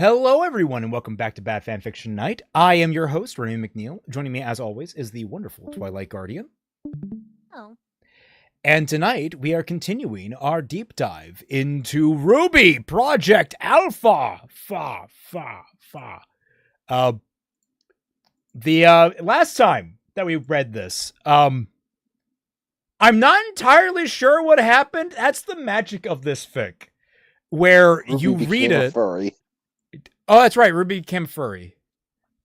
Hello, everyone, and welcome back to Bad Fanfiction Night. I am your host, Remy McNeil. Joining me, as always, is the wonderful Twilight Guardian. Oh. And tonight, we are continuing our deep dive into RWBY Project Alpha. The last time that we read this, I'm not entirely sure what happened. That's the magic of this fic, where RWBY you read became a it. furry. Oh, that's right. RWBY became furry.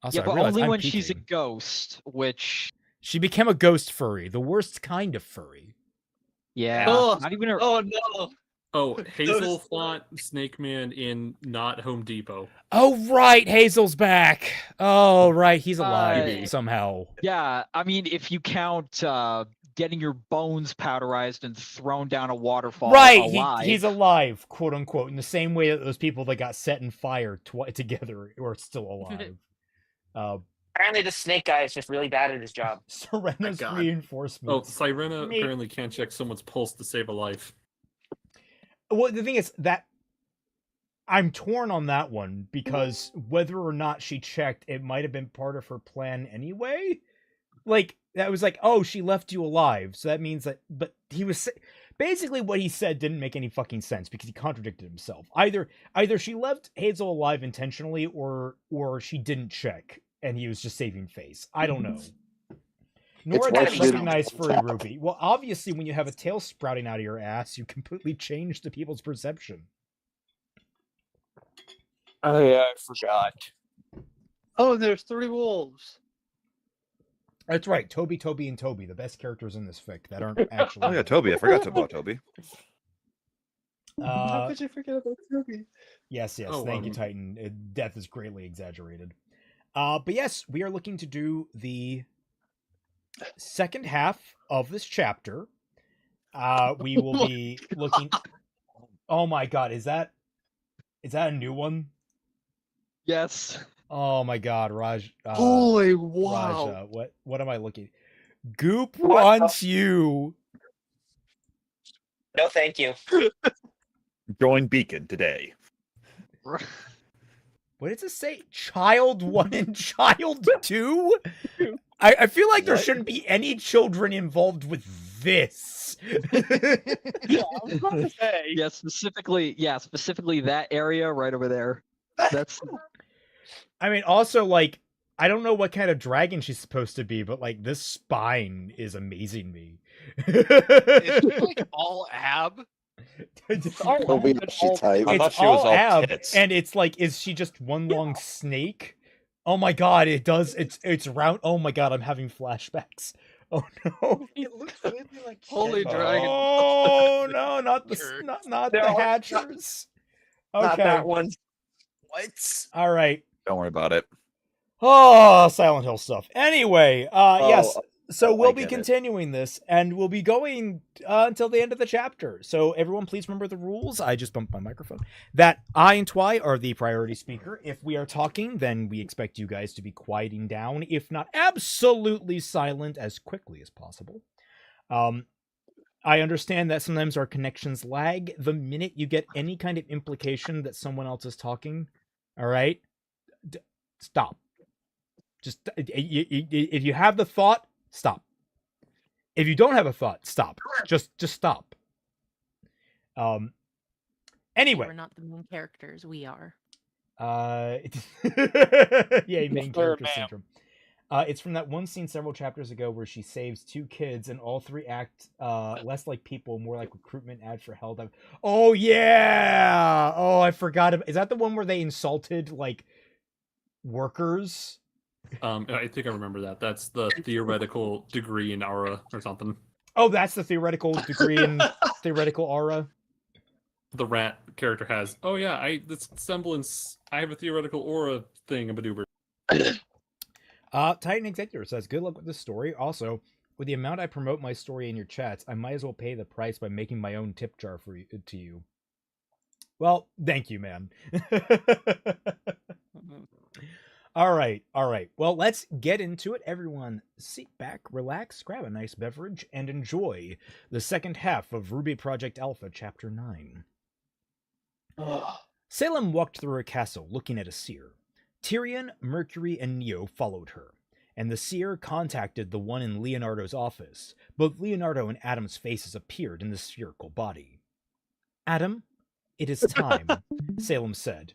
Also, Yeah, but I realized only I'm when she's a peeking. ghost, which... She became a ghost furry, the worst kind of furry. Yeah, Oh, not even her... Oh no! Oh, Hazel fought Snake Man in not Home Depot. Oh, right. Hazel's back. Oh, right. He's alive somehow. Yeah, I mean, if you count getting your bones powderized and thrown down a waterfall alive. He's alive, quote unquote, in the same way that those people that got set in fire together are still alive. Apparently, the snake guy is just really bad at his job. Sirena's God. reinforcements. Oh, Sirena apparently can't check someone's pulse to save a life. Well, the thing is that I'm torn on that one because whether or not she checked, it might have been part of her plan anyway. Like, that was like, oh, she left you alive. So that means that, but he was, basically what he said didn't make any fucking sense because he contradicted himself. Either she left Hazel alive intentionally or she didn't check and he was just saving face. I don't know. Nor why did she I didn't recognize furry tap. RWBY. Well, obviously, when you have a tail sprouting out of your ass, you completely change the people's perception. Oh yeah, I forgot. Oh, there's 3 wolves. That's right, Toby, and Toby, the best characters in this fic that aren't actually. Oh yeah, Toby. I forgot about Toby. How could you forget about Toby? Yes. Oh, Thank you, Titan. Death is greatly exaggerated. But yes, we are looking to do the second half of this chapter. We will be looking. Oh my god, is that a new one? Yes. Oh my god, Raj. Holy wow! Raja, what am I looking? Goop wants you. No, thank you. Join Beacon today. What does it say? Child 1 and Child 2? I feel like there shouldn't be any children involved with this. Yeah, I was about to say. Yeah, specifically that area right over there. That's... I mean, also, like, I don't know what kind of dragon she's supposed to be, but, like, this spine is amazing me. It's like all ab. It's Toby, she type. I thought she was all ab, tits. and it's like, is she just one long snake? Oh my god, it does. It's round. Oh my god, I'm having flashbacks. Oh no. It looks really like Holy shit. dragon. Oh no, not the No, hatchers. Not Okay. that one. What? All right. Don't worry about it. Oh, Silent Hill stuff. Anyway, yes. So we'll I be get it. continuing this, and we'll be going until the end of the chapter. So everyone, please remember the rules. I just bumped my microphone. That I and Twy are the priority speaker. If we are talking, then we expect you guys to be quieting down, if not absolutely silent, as quickly as possible. I understand that sometimes our connections lag the minute you get any kind of implication that someone else is talking. All right? Stop. Just, if you have the thought, stop. If you don't have a thought, stop. Just stop. Anyway. We're not the main characters. We are. Yeah, main character syndrome. It's from that one scene several chapters ago where she saves 2 kids and all 3 act less like people, more like recruitment ad for hell. Oh yeah! Oh, I forgot. Is that the one where they insulted like workers? I think I remember that. That's the theoretical degree in aura or something. Oh, that's the theoretical degree in theoretical aura. The rat character has. Oh yeah, this semblance. I have a theoretical aura thing. I'm a doober. Titan Executor says, good luck with this story. Also, with the amount I promote my story in your chats, I might as well pay the price by making my own tip jar to you. Well, thank you, man. All right. Well, let's get into it. Everyone, sit back, relax, grab a nice beverage, and enjoy the second half of RWBY Project Alpha, Chapter 9. Salem walked through her castle, looking at a seer. Tyrion, Mercury, and Neo followed her, and the seer contacted the one in Leonardo's office. Both Leonardo and Adam's faces appeared in the spherical body. Adam, it is time, Salem said.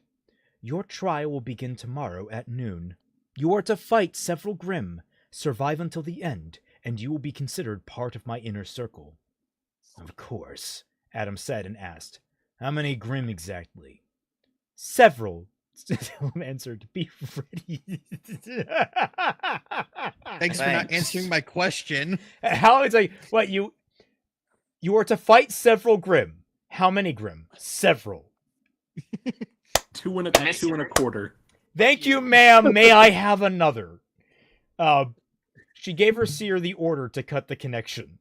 Your trial will begin tomorrow at noon. You are to fight several Grimm, survive until the end, and you will be considered part of my inner circle. Of course, Adam said and asked, how many Grimm exactly? Several, Salem answered. Be ready. Thanks for not answering my question. How it's like, what, you are to fight several Grimm. How many Grimm? Several. Two and a quarter. Thank you, ma'am. May I have another? She gave her seer the order to cut the connection.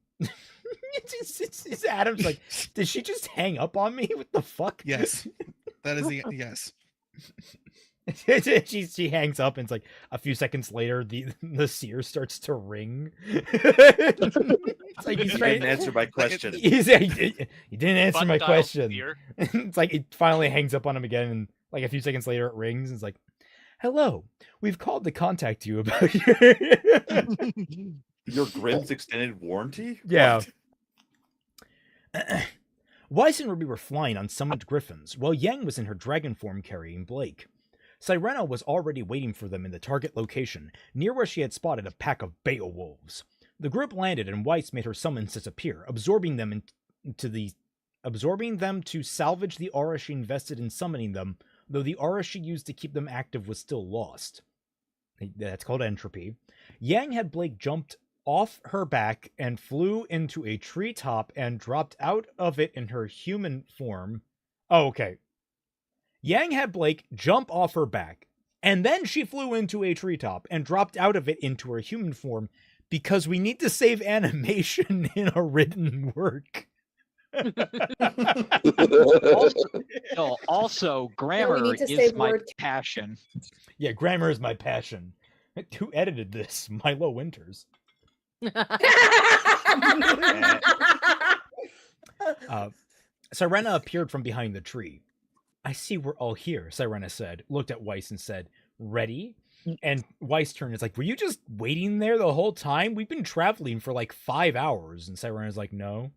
It's Adam's like, did she just hang up on me? What the fuck? Yes. That is the yes. she hangs up, and it's like a few seconds later, the seer starts to ring. It's like You didn't answer my question. He didn't answer Button my dial question. here. It's like it finally hangs up on him again, and like a few seconds later, it rings. And it's like, "Hello, we've called to contact you about Your Grimm's extended warranty? Yeah. What? Weiss and Ruby were flying on summoned griffins, while Yang was in her dragon form carrying Blake. Sirena was already waiting for them in the target location, near where she had spotted a pack of Beowulfs. The group landed, and Weiss made her summons disappear, absorbing them to salvage the aura she invested in summoning them, though the aura she used to keep them active was still lost. That's called entropy. Yang had Blake jumped off her back and flew into a treetop and dropped out of it in her human form. Oh, okay. Yang had Blake jump off her back, and then she flew into a treetop and dropped out of it into her human form because we need to save animation in a written work. Also, we grammar need to is save my word. passion. Yeah, grammar is my passion. Who edited this? Milo Winters. Sirena appeared from behind the tree. I see we're all here, Sirena said, looked at Weiss and said, ready? And Weiss turned and is like, were you just waiting there the whole time? We've been traveling for like 5 hours. And Sirena's like, no,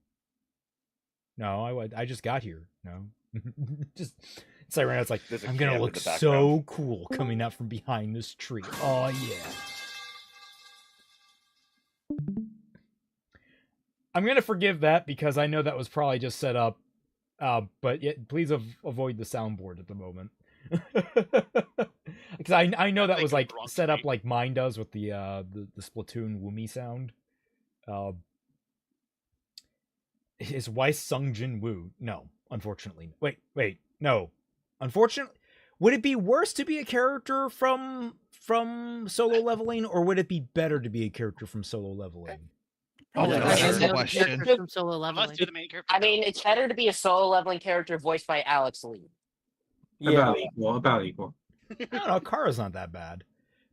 I just got here. No. Just Sirena's like, There's a I'm gonna camp in look the so background. cool coming out from behind this tree. Oh yeah. I'm gonna forgive that because I know that was probably just set up. But yet, please avoid the soundboard at the moment. Because I know that They was can like drunk set up me. like mine does with the Splatoon Woomy sound. Is Weiss Sung Jin Woo? No, unfortunately. Wait, no. Unfortunately, would it be worse to be a character from Solo Leveling, or would it be better to be a character from Solo Leveling? Oh, Yeah, that's that's the a question. From solo leveling. Let's do the main character. I mean, it's better to be a solo leveling character voiced by Alex Lee. Yeah, About equal. I don't know. Kara's not that bad.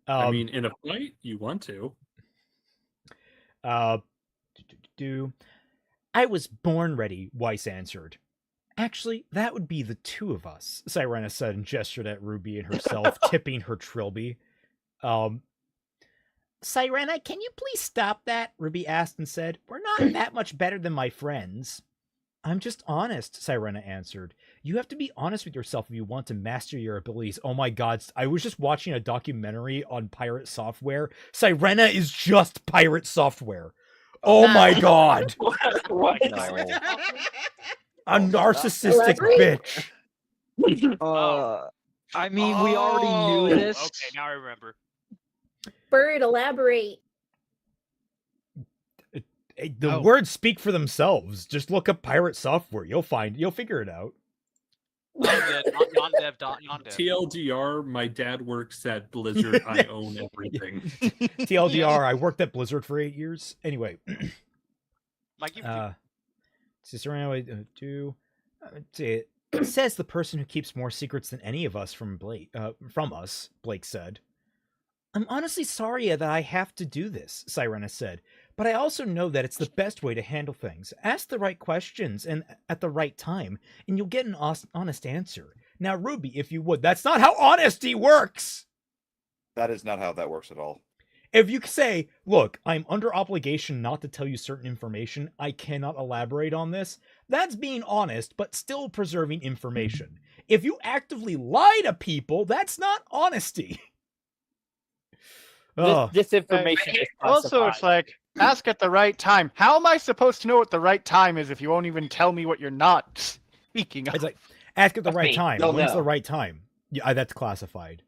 I mean, in a fight, you want to. I was born ready, Weiss answered. Actually, that would be the two of us, Sirena said and gestured at Ruby and herself, tipping her trilby. Sirena, can you please stop that? Ruby asked and said, we're not that much better than my friends. I'm just honest, Sirena answered. You have to be honest with yourself if you want to master your abilities. Oh my god, I was just watching a documentary on pirate software. Sirena is just pirate software. Oh my god. What? A narcissistic Elaborate? bitch. I mean, we already knew this. Okay, now I remember. Bird, elaborate. The words speak for themselves. Just look up pirate software. You'll figure it out. Non-dev. TLDR, my dad works at Blizzard. I own everything. TLDR, I worked at Blizzard for 8 years. Anyway. Mikey, Says the person who keeps more secrets than any of us from us, Blake said. I'm honestly sorry that I have to do this, Sirena said, but I also know that it's the best way to handle things. Ask the right questions and at the right time, and you'll get an honest answer. Now, Ruby, if you would, that's not how honesty works. That is not how that works at all. If you say, look, I'm under obligation not to tell you certain information, I cannot elaborate on this, that's being honest, but still preserving information. If you actively lie to people, that's not honesty. Oh, This information is Also, it's classified. like, ask at the right time. How am I supposed to know what the right time is if you won't even tell me what you're not speaking of? it's like, ask at the right Okay, time. no, When's no. the right time? Yeah, that's classified.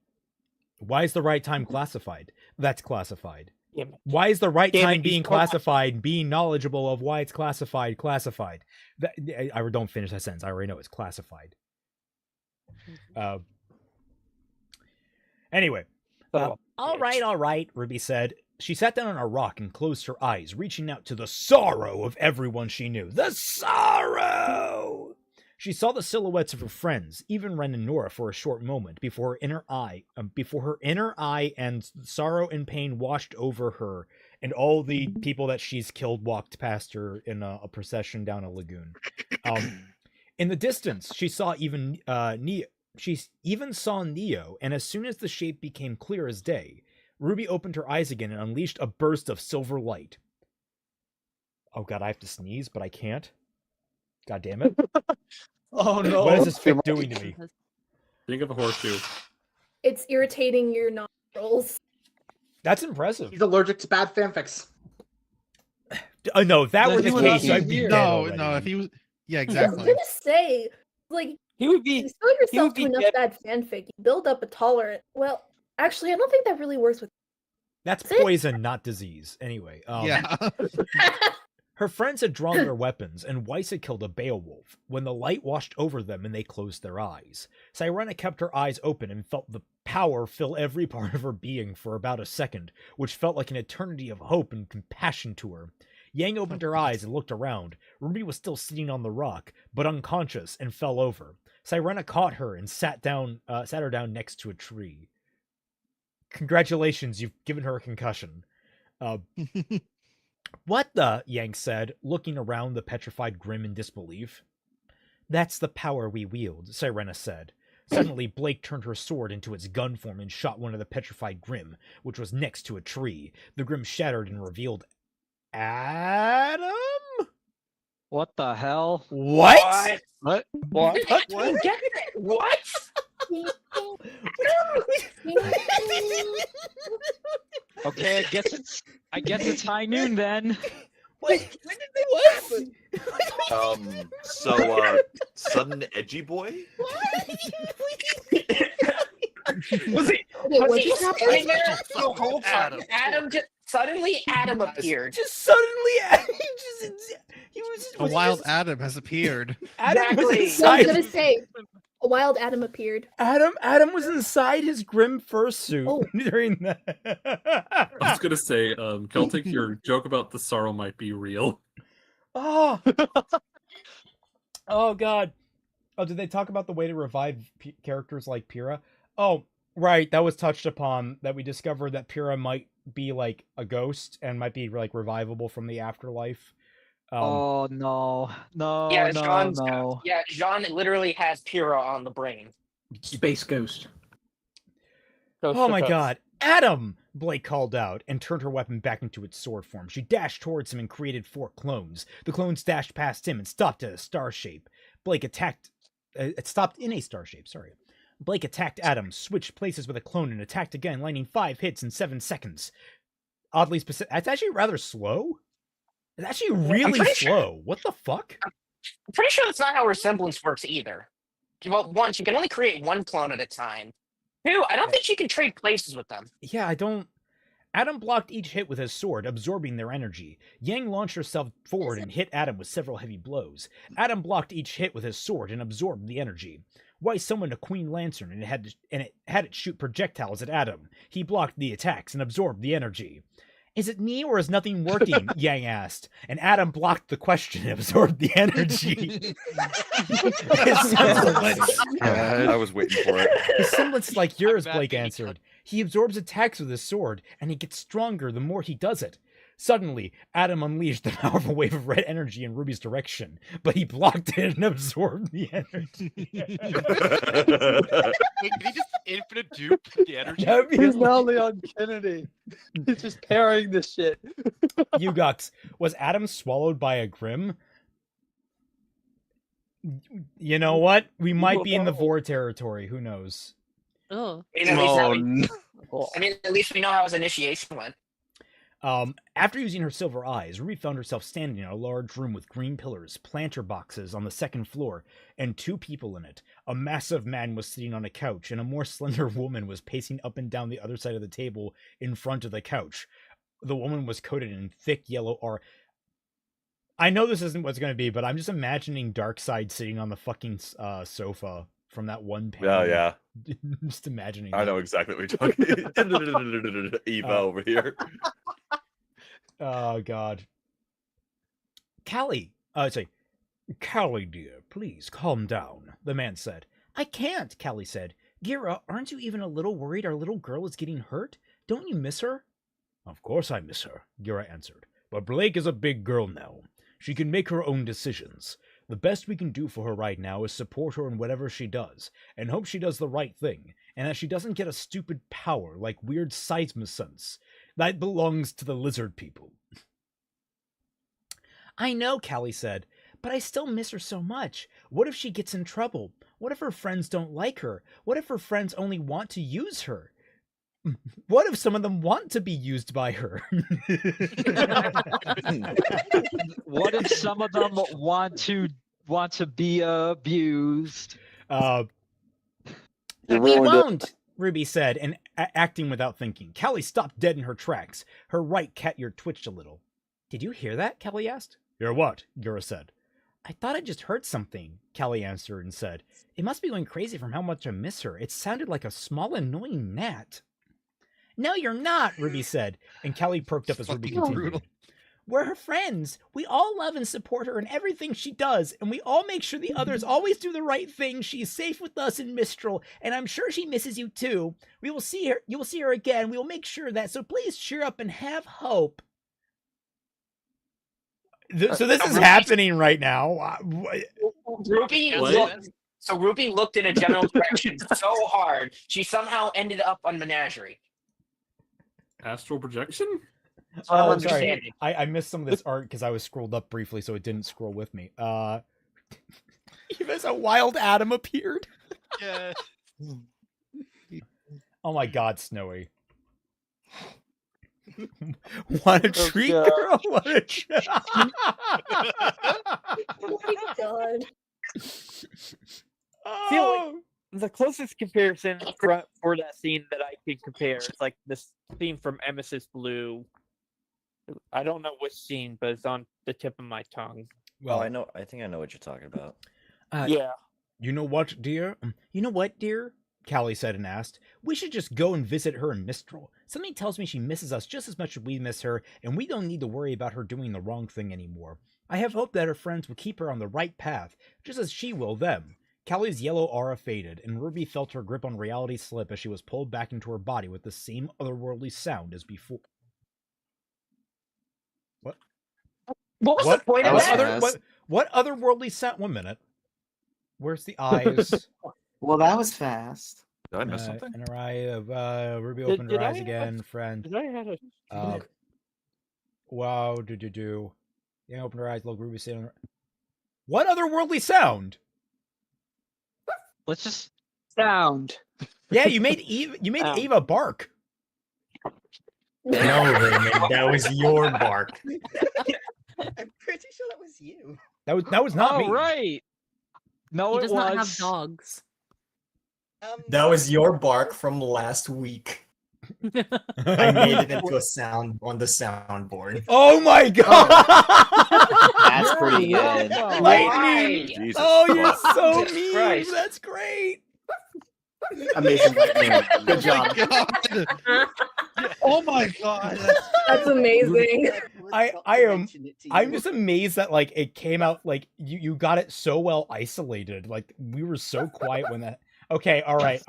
Why is the right time classified? That's classified. Yeah, Why is the right Damn it, time you being stole my- classified, being knowledgeable of why it's classified? That, I don't finish that sentence. I already know it's classified. Anyway. All right, Ruby said. She sat down on a rock and closed her eyes, reaching out to the sorrow of everyone she knew. The sorrow! She saw the silhouettes of her friends, even Ren and Nora, for a short moment before her inner eye and sorrow and pain washed over her, and all the people that she's killed walked past her in a procession down a lagoon. In the distance, she saw Neo. She even saw Neo, and as soon as the shape became clear as day, Ruby opened her eyes again and unleashed a burst of silver light. Oh god, I have to sneeze, but I can't. God damn it. Oh no! What is this fic doing to me? Think of a horseshoe. It's irritating your nostrils. That's impressive. He's allergic to bad fanfics. No, if that were the He would case, not be I'd be here. dead No, already. no. If he was, yeah, I was exactly. gonna say, like, He would you be. sell yourself would be to enough dead. bad fanfic, you build up a tolerance. Well, actually, I don't think that really works with. That's That's it. poison, not disease. Anyway, Yeah. her friends had drawn their weapons, and Weiss had killed a Beowulf when the light washed over them and they closed their eyes. Sirena kept her eyes open and felt the power fill every part of her being for about a second, which felt like an eternity of hope and compassion to her. Yang opened her eyes and looked around. Ruby was still sitting on the rock, but unconscious, and fell over. Sirena caught her and sat her down next to a tree. Congratulations, you've given her a concussion. What the? Yang said, looking around the petrified Grim in disbelief. That's the power we wield, Sirena said. Suddenly, Blake turned her sword into its gun form and shot one of the petrified Grim, which was next to a tree. The Grim shattered and revealed Adam? What the hell? What? What? What? What? Get it? What? Okay, I guess it's high noon then. When did they what? Sudden edgy boy? Was it? Wait, Was what's he happening? standing there the whole time? Adam just suddenly appeared. Just suddenly, he was A wild Adam has appeared. Adam was Exactly. I was inside. gonna say, a wild Adam appeared. Adam was inside his Grim fursuit Oh. during that. I was gonna say, Celtic, your joke about the sorrow might be real. Oh. Oh god. Oh, did they talk about the way to revive characters like Pyrrha? Oh, right. That was touched upon, that we discovered that Pyrrha might be like a ghost and might be like revivable from the afterlife. Oh no, no, Yeah, no, Jean's no. Yeah, Jean literally has Pyrrha on the brain. Space Ghost. Ghost Oh to my ghost. god. Adam! Blake called out and turned her weapon back into its sword form. She dashed towards him and created 4 clones. The clones dashed past him and stopped at a star shape. Blake attacked. It stopped in a star shape, sorry. Blake attacked Adam, switched places with a clone, and attacked again, landing 5 hits in 7 seconds. Oddly specific. That's actually rather slow. It's actually really pretty slow. What the fuck? I'm pretty sure that's not how resemblance works either. Well, one, she can only create 1 clone at a time. 2, I don't think she can trade places with them. Yeah, I don't. Adam blocked each hit with his sword, absorbing their energy. Yang launched herself forward and hit Adam with several heavy blows. Adam blocked each hit with his sword and absorbed the energy. Weiss summoned a Queen Lantern and it had it shoot projectiles at Adam. He blocked the attacks and absorbed the energy. Is it me or is nothing working? Yang asked. And Adam blocked the question and absorbed the energy. I was waiting for it. His semblance is like yours, bad Blake baby answered. He absorbs attacks with his sword, and he gets stronger the more he does it. Suddenly, Adam unleashed the powerful wave of red energy in Ruby's direction, but he blocked it and absorbed the energy. Wait, can he just infinite dupe the energy? That'd be He's not Leon Kennedy. He's just parrying this shit. Yugux, was Adam swallowed by a Grim? You know what? We might be in the Vor territory. Who knows? Oh. I mean, at least we know how his initiation went. After using her silver eyes, Ruby found herself standing in a large room with green pillars, planter boxes on the second floor, and 2 people in it. A massive man was sitting on a couch, and a more slender woman was pacing up and down the other side of the table in front of the couch. The woman was coated in thick yellow aura. I know this isn't what's going to be, but I'm just imagining Darkseid sitting on the fucking sofa from that one panel. Yeah. Just imagining I that. know exactly what you're talking. Eva over here. Oh, God. Callie, Callie, dear, please calm down, the man said. I can't, Callie said. Gira, aren't you even a little worried our little girl is getting hurt? Don't you miss her? Of course I miss her, Gira answered. But Blake is a big girl now. She can make her own decisions. The best we can do for her right now is support her in whatever she does, and hope she does the right thing, and that she doesn't get a stupid power like weird seismosense. That belongs to the lizard people. I know, Callie said, but I still miss her so much. What if she gets in trouble? What if her friends don't like her? What if her friends only want to use her? What if some of them want to be used by her? What if some of them want to be abused? We won't, Ruby said, and acting without thinking. Callie stopped dead in her tracks. Her right cat ear twitched a little. Did you hear that? Callie asked. Hear what? Gira said. I thought I just heard something, Callie answered and said. It must be going crazy from how much I miss her. It sounded like a small, annoying gnat. No, you're not, Ruby said, and Callie perked up as Ruby continued. Brutal. We're her friends. We all love and support her in everything she does, and we all make sure the others always do the right thing. She is safe with us in Mistral, and I'm sure she misses you too. We will see her. You will see her again. We will make sure that. So please cheer up and have hope. So this is happening right now. Ruby looked in a general direction so hard, she somehow ended up on Menagerie. Astral projection? Oh, sorry. I missed some of this art because I was scrolled up briefly, so it didn't scroll with me. Even as a wild Adam appeared. Yeah. Oh my God, Snowy. What a treat, girl! What a treat! Oh my God. Feel like the closest comparison for that scene that I can compare is like this scene from Emesis Blue. I don't know which scene, but it's on the tip of my tongue. Well, I think I know what you're talking about. Yeah. You know what, dear? Callie said and asked. We should just go and visit her in Mistral. Something tells me she misses us just as much as we miss her, and we don't need to worry about her doing the wrong thing anymore. I have hope that her friends will keep her on the right path, just as she will them. Callie's yellow aura faded, and Ruby felt her grip on reality slip as she was pulled back into her body with the same otherworldly sound as before. What? What was the point of that? What otherworldly sound? 1 minute. Where's the eyes? Well, that was fast. Did I miss something? And her eye, Ruby opened her eyes again, friend. Did I have a... Wow, do. Yeah, opened her eyes, look, Ruby sitting on her... What otherworldly sound? Let's just sound. Yeah, you made Eva bark. No, Raymond, that was your bark. I'm pretty sure that was you. That was not me. Right. No, He it does was. not have dogs. That was your bark from last week. I made it into a sound on the soundboard. Oh my God! That's pretty good. Lightning! Jesus You're fuck. so Jesus mean. Christ. That's great. Amazing. Good job. Oh my God. That's amazing. I'm just amazed that like it came out like you got it so well isolated. Like we were so quiet when that. Okay, all right.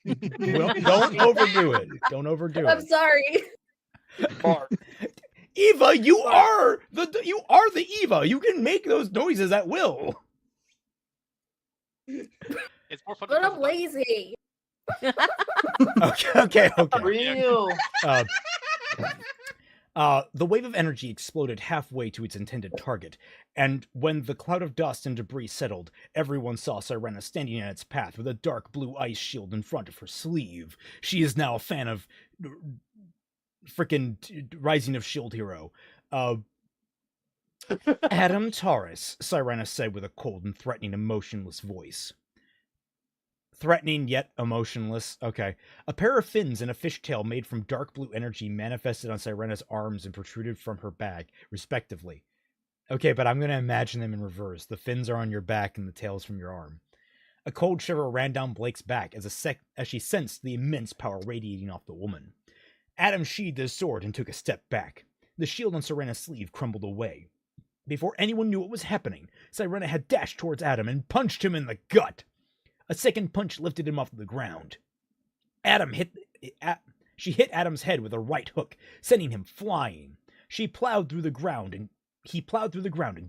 Don't overdo it. Don't overdo I'm it. sorry. Eva, you are the Eva. You can make those noises at will. It's more fun. But I'm lazy. Okay. Real. The wave of energy exploded halfway to its intended target, and when the cloud of dust and debris settled, everyone saw Sirena standing in its path with a dark blue ice shield in front of her sleeve. She is now a fan of frickin' Rising of Shield Hero. Adam Taurus, Sirena said with a cold and threatening, emotionless voice. Threatening yet emotionless. Okay. A pair of fins and a fishtail made from dark blue energy manifested on Sirena's arms and protruded from her back, respectively. Okay, but I'm going to imagine them in reverse. The fins are on your back and the tail is from your arm. A cold shiver ran down Blake's back as she sensed the immense power radiating off the woman. Adam sheathed his sword and took a step back. The shield on Sirena's sleeve crumbled away. Before anyone knew what was happening, Sirena had dashed towards Adam and punched him in the gut. A second punch lifted him off the ground. She hit Adam's head with a right hook, sending him flying. He plowed through the ground and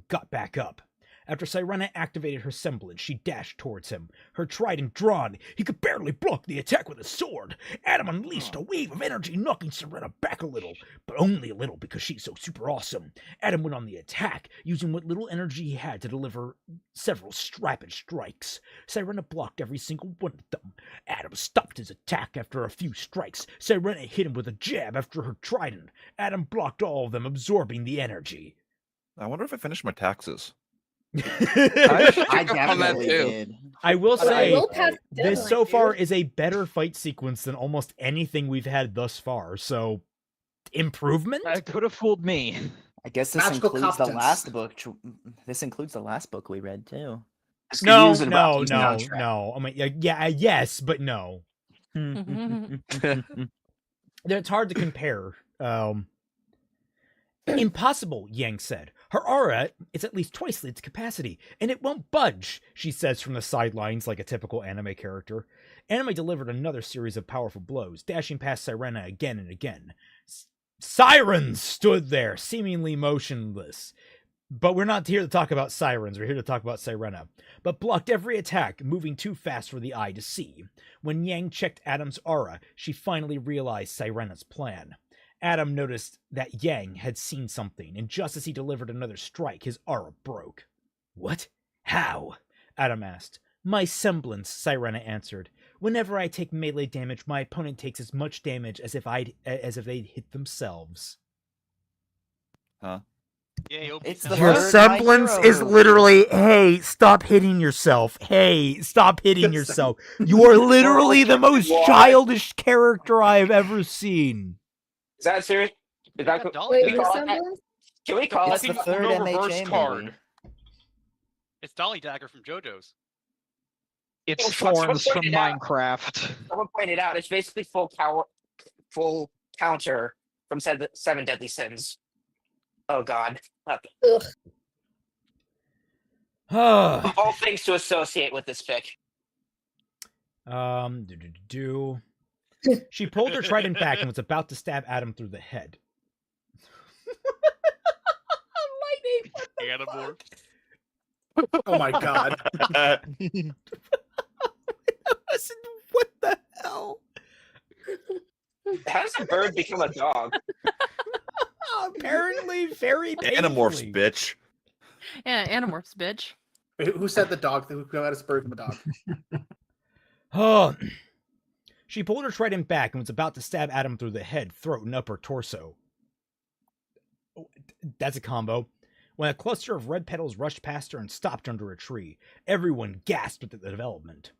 got back up. After Sirena activated her semblance, she dashed towards him, her trident drawn. He could barely block the attack with his sword. Adam unleashed a wave of energy, knocking Sirena back a little, but only a little because she's so super awesome. Adam went on the attack, using what little energy he had to deliver several rapid strikes. Sirena blocked every single one of them. Adam stopped his attack after a few strikes. Sirena hit him with a jab after her trident. Adam blocked all of them, absorbing the energy. I wonder if I finished my taxes. I definitely did. I will say, pass this deadline, so far dude. is a better fight sequence than almost anything we've had thus far. So, improvement? That could have fooled me. I guess this Magical includes the competence. last book. This includes the last book we read too. No. Use it about these contracts. I mean, yes, but no. It's hard to compare. Impossible, Yang said. Her aura is at least twice its capacity, and it won't budge, she says from the sidelines like a typical anime character. Anime delivered another series of powerful blows, dashing past Sirena again and again. Sirens stood there, seemingly motionless. But we're not here to talk about sirens, we're here to talk about Sirena. But blocked every attack, moving too fast for the eye to see. When Yang checked Adam's aura, she finally realized Sirena's plan. Adam noticed that Yang had seen something, and just as he delivered another strike, his aura broke. What? How? Adam asked. My semblance, Sirena answered. Whenever I take melee damage, my opponent takes as much damage as if they'd hit themselves. Huh? Yay, It's OP. the Your third semblance My Hero is movie. literally, hey, stop hitting yourself. Hey, stop hitting yourself. You are literally the most childish character I have ever seen. Is that serious? Is that Dolly Wait, we your call it that? semblance? Can we call It's it? the third no reverse MHA card. movie. It's Dolly Dagger from JoJo's. It's Oh, fuck, someone Thorns from pointed out. Minecraft. Someone pointed out it's basically full counter from Seven Deadly Sins. Oh God. Ugh. All things to associate with this pick. She pulled her trident back and was about to stab Adam through the head. Lightning! Animorph. Oh my god. What the hell? How does a bird become a dog? Apparently, very Animorphs, painfully. bitch. Yeah, Animorphs, bitch. Wait, who said the dog? Who got a bird from a dog? Oh. She pulled her trident back and was about to stab Adam through the head, throat, and upper torso. That's a combo. When a cluster of red petals rushed past her and stopped under a tree, everyone gasped at the development.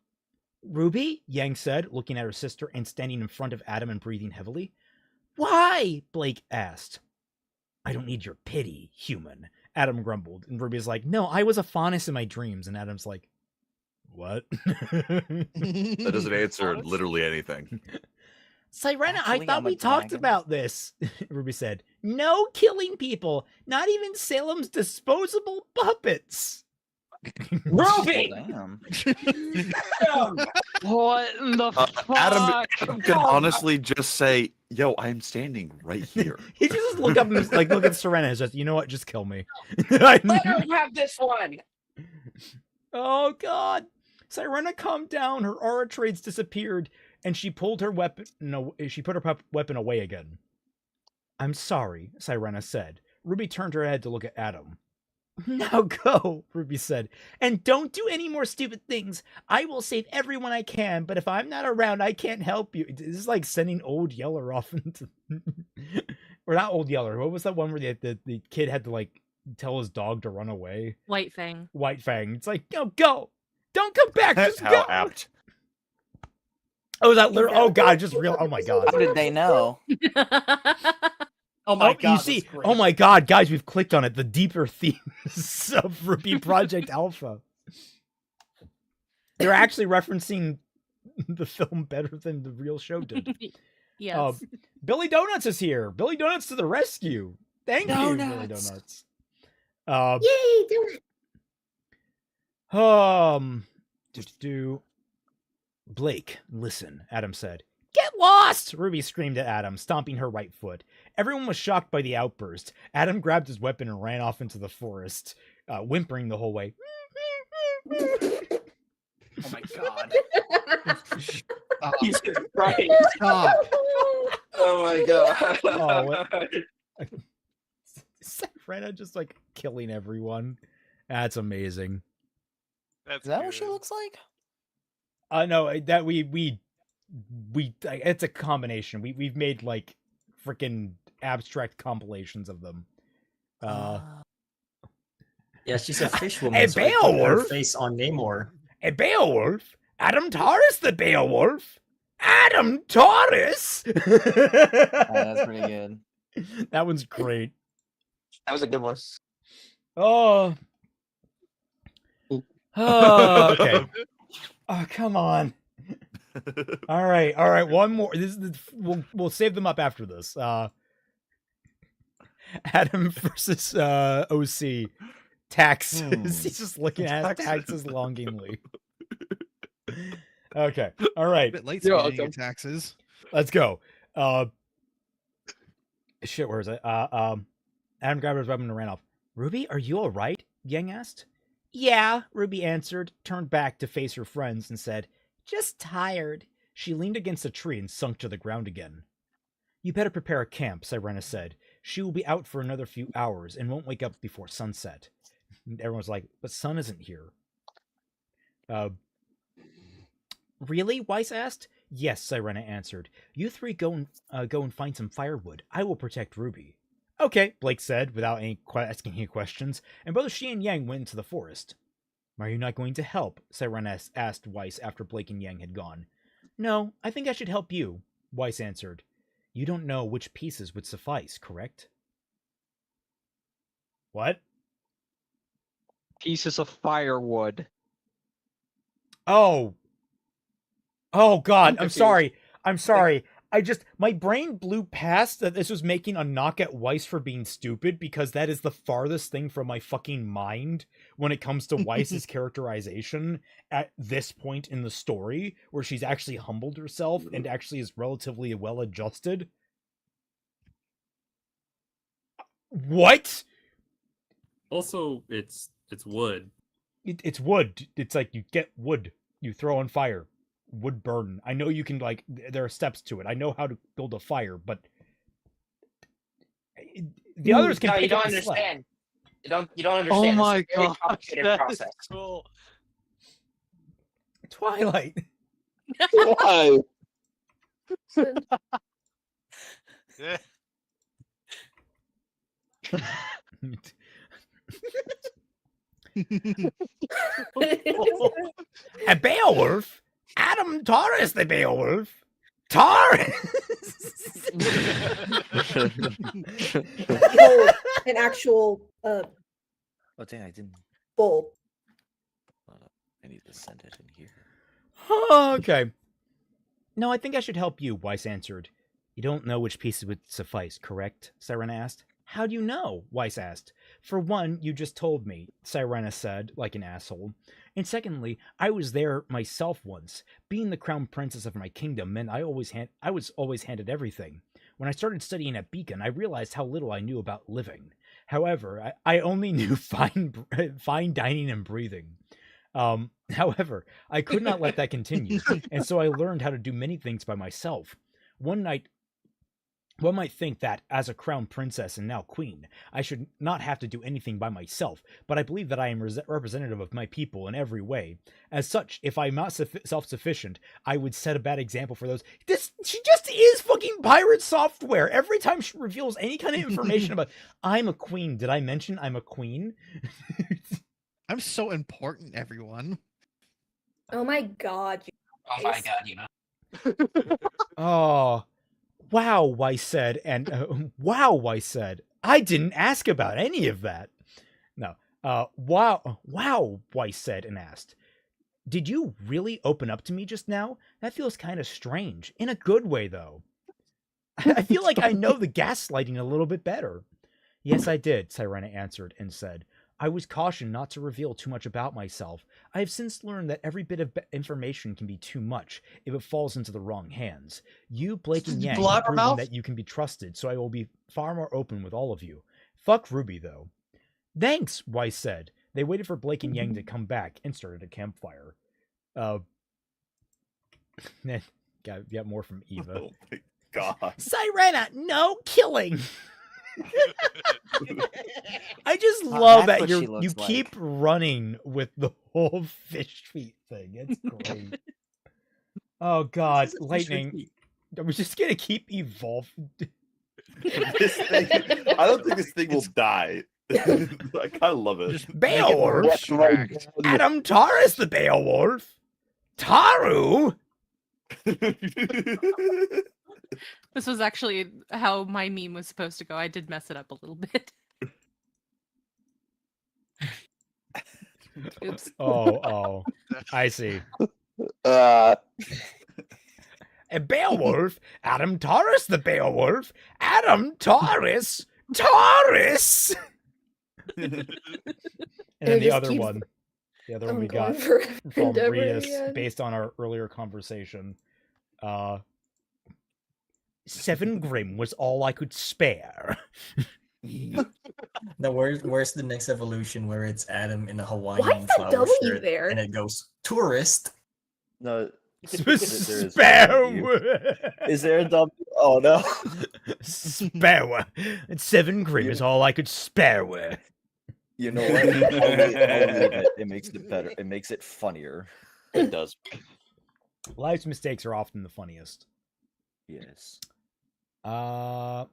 Ruby? Yang said, looking at her sister and standing in front of Adam and breathing heavily. Why? Blake asked. I don't need your pity, human, Adam grumbled, and Ruby's like, no, I was a faunus in my dreams, and Adam's like, what? That doesn't answer literally anything. Sirena, I Actually, thought I'm a we talked dragon. about this, Ruby said. No killing people, not even Salem's disposable puppets. Ruby! Damn. What in the fuck? Adam can honestly just say, "Yo, I'm standing right here." He just look up and like look at Sirena and just, you know what, just kill me. Let her have this one! Oh god. Sirena calmed down, her aura traits disappeared, and she pulled her weapon she put her weapon away again. I'm sorry, Sirena said. Ruby turned her head to look at Adam. Now go, Ruby said, and don't do any more stupid things. I will save everyone I can, but if I'm not around, I can't help you. This is like sending Old Yeller off into... or not Old Yeller. What was that one where the kid had to like tell his dog to run away? White Fang. White Fang. It's like, no, go. Don't come back. Just How go. apt. Oh, is that literal? Oh god, just real. Oh my god. How did they know? Oh my god. You see, oh my god, guys, we've clicked on it. The deeper themes of RWBY Project Alpha. They're actually referencing the film better than the real show did. Yes. Billy Donuts is here. Billy Donuts to the rescue. Thank you, Billy Donuts. Yay, Donut! Blake, listen, Adam said. Get lost! Ruby screamed at Adam, stomping her right foot. Everyone was shocked by the outburst. Adam grabbed his weapon and ran off into the forest, whimpering the whole way. Oh my god. Jesus Christ. Stop. Oh my god. Oh, Sirena just like killing everyone. That's amazing. That's Is that what good. she looks like? No, that we it's a combination. We've made like freaking abstract compilations of them. Yeah, she's a fish woman. Hey, so I put her Beowulf! face on Namor. A Beowulf? Adam Taurus the Beowulf? Adam Taurus? That's pretty good. That one's great. That was a good one. Oh. Oh, okay. Oh, come on. All right. One more. We'll save them up after this. Adam versus OC. Taxes. He's just looking at taxes longingly. Okay. All right. A bit late to get taxes. Let's go. Shit, where is it? Adam grabbed his weapon and ran off. Ruby, are you all right? Yang asked. Yeah, Ruby answered, turned back to face her friends, and said, just tired. She leaned against a tree and sunk to the ground again. You better prepare a camp, Sirena said. She will be out for another few hours and won't wake up before sunset. And everyone's like, but sun isn't here. Really? Weiss asked. Yes, Sirena answered. You three go and find some firewood. I will protect Ruby. Okay, Blake said, without asking any questions, and both she and Yang went into the forest. Are you not going to help? Sirena asked Weiss after Blake and Yang had gone. No, I think I should help you, Weiss answered. You don't know which pieces would suffice, correct? What? Pieces of firewood. Oh. Oh, God, I'm sorry. My brain blew past that this was making a knock at Weiss for being stupid, because that is the farthest thing from my fucking mind when it comes to Weiss's characterization at this point in the story, where she's actually humbled herself and actually is relatively well adjusted. What? Also, it's wood. It's wood. It's like you get wood, you throw on fire. Would burn. I know you can, like, there are steps to it. I know how to build a fire, but the others can. No, pick you don't up the slack. understand. You don't understand. Oh my It's a very god, complicated that process. is cool. Twilight. Why? A Beowulf? Adam Taurus the Beowulf? Taurus! Behold, an actual Oh dang, I didn't. bull. I need to send it in here. Okay. No, I think I should help you, Weiss answered. You don't know which pieces would suffice, correct? Sirena asked. How do you know? Weiss asked. For one, you just told me, Sirena said, like an asshole. And secondly, I was there myself once. Being the crown princess of my kingdom meant I was always handed everything. When I started studying at Beacon, I realized how little I knew about living. However, I only knew fine dining and breathing. However, I could not let that continue, and so I learned how to do many things by myself. One might think that, as a crown princess and now queen, I should not have to do anything by myself, but I believe that I am representative of my people in every way. As such, if I'm not self-sufficient, I would set a bad example for those. She just is fucking pirate software. Every time she reveals any kind of information about, I'm a queen. Did I mention I'm a queen? I'm so important, everyone. Oh my god. Oh my god, you know. Oh. Wow, Weiss said, and wow, Weiss said, I didn't ask about any of that. No, wow, Weiss said and asked, did you really open up to me just now? That feels kind of strange. In a good way, though. I feel like I know the gaslighting a little bit better. Yes, I did, Sirena answered and said, I was cautioned not to reveal too much about myself. I have since learned that every bit of information can be too much if it falls into the wrong hands. You, Blake, and Yang have proven that you can be trusted, so I will be far more open with all of you. Fuck RWBY, though. Thanks, Weiss said. They waited for Blake and Yang to come back and started a campfire. Got more from Eva. Oh my god. Sirena, no killing! I just love that you keep running with the whole fish feet thing. It's great. Oh god, lightning. Are we just gonna keep evolving? This thing, I don't think this thing will die. I kind of love it. Beowulf! Adam Taurus the Beowulf! Taru! This was actually how my meme was supposed to go. I did mess it up a little bit. Oops. Oh, I see. Beowulf, Adam Taurus the Beowulf, Adam Taurus, Taurus. And then the other one we got from Rias, based on our earlier conversation. 7 Grim was all I could spare. Now, where's the next evolution where it's Adam in a Hawaiian Why is that flower W shirt there? and it goes tourist? No. Spare. Is there a W? Oh no. Spare. 7 Grim is all I could spare. You know what? I'll leave it. It makes it better. It makes it funnier. It does. Life's mistakes are often the funniest. Yes. I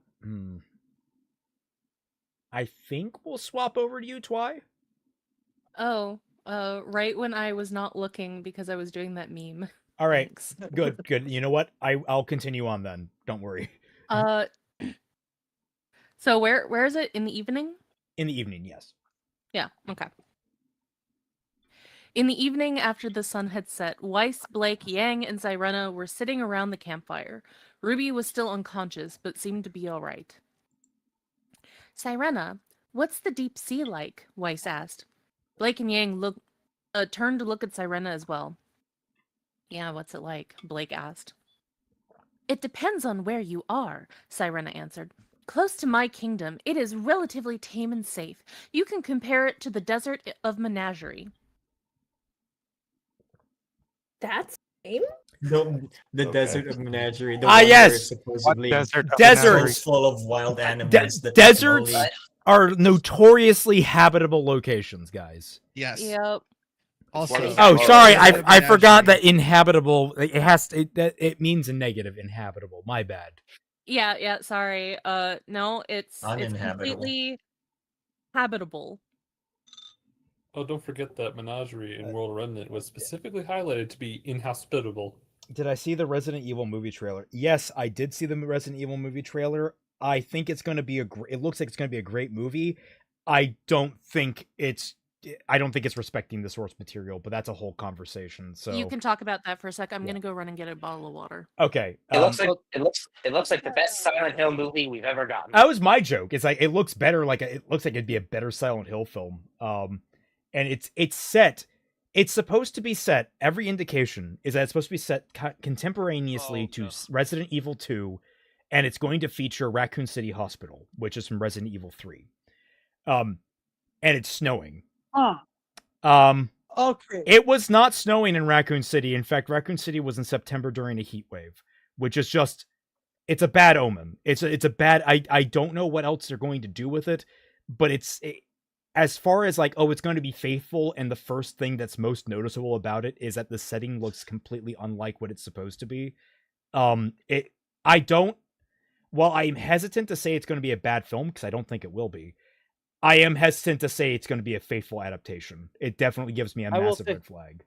think we'll swap over to you, Twy. Oh, right when I was not looking because I was doing that meme. All right, good. You know what? I'll continue on then. Don't worry. So where is it? In the evening? In the evening, yes. Yeah. Okay. In the evening, after the sun had set, Weiss, Blake, Yang, and Sirena were sitting around the campfire. RWBY was still unconscious, but seemed to be all right. Sirena, what's the deep sea like? Weiss asked. Blake and Yang turned to look at Sirena as well. Yeah, what's it like? Blake asked. It depends on where you are, Sirena answered. Close to my kingdom, it is relatively tame and safe. You can compare it to the desert of Menagerie. That's tame? The desert of Menagerie. The Ah, one yes. where supposedly Deserts full of wild animals. that Deserts only- are notoriously habitable locations, guys. Yes. Yep. Also, Oh, sorry, I forgot that inhabitable. It means a negative. Inhabitable. My bad. Yeah, sorry. No, it's Uninhabitable. completely habitable. Oh, don't forget that Menagerie in World Remnant was specifically highlighted to be inhospitable. Did I see the Resident Evil movie trailer? Yes, I did see the Resident Evil movie trailer. I think it's going to be it looks like it's going to be a great movie. I don't think it's I don't think it's respecting the source material, but that's a whole conversation. So You can talk about that for a sec. I'm gonna go run and get a bottle of water. okay. It looks like the best Silent Hill movie we've ever gotten. That was my joke. It's like it looks better. Like it looks like it'd be a better Silent Hill film. And it's set. It's supposed to be set. Every indication is that it's supposed to be set contemporaneously to Resident Evil 2, and it's going to feature Raccoon City Hospital, which is from Resident Evil 3. And it's snowing. Okay. It was not snowing in Raccoon City. In fact, Raccoon City was in September during a heat wave, which is just, it's a bad omen. It's a bad, I don't know what else they're going to do with it, but as far as like, oh, it's going to be faithful, and the first thing that's most noticeable about it is that the setting looks completely unlike what it's supposed to be. While I'm hesitant to say it's going to be a bad film, because I don't think it will be, I am hesitant to say it's going to be a faithful adaptation. It definitely gives me a massive red flag.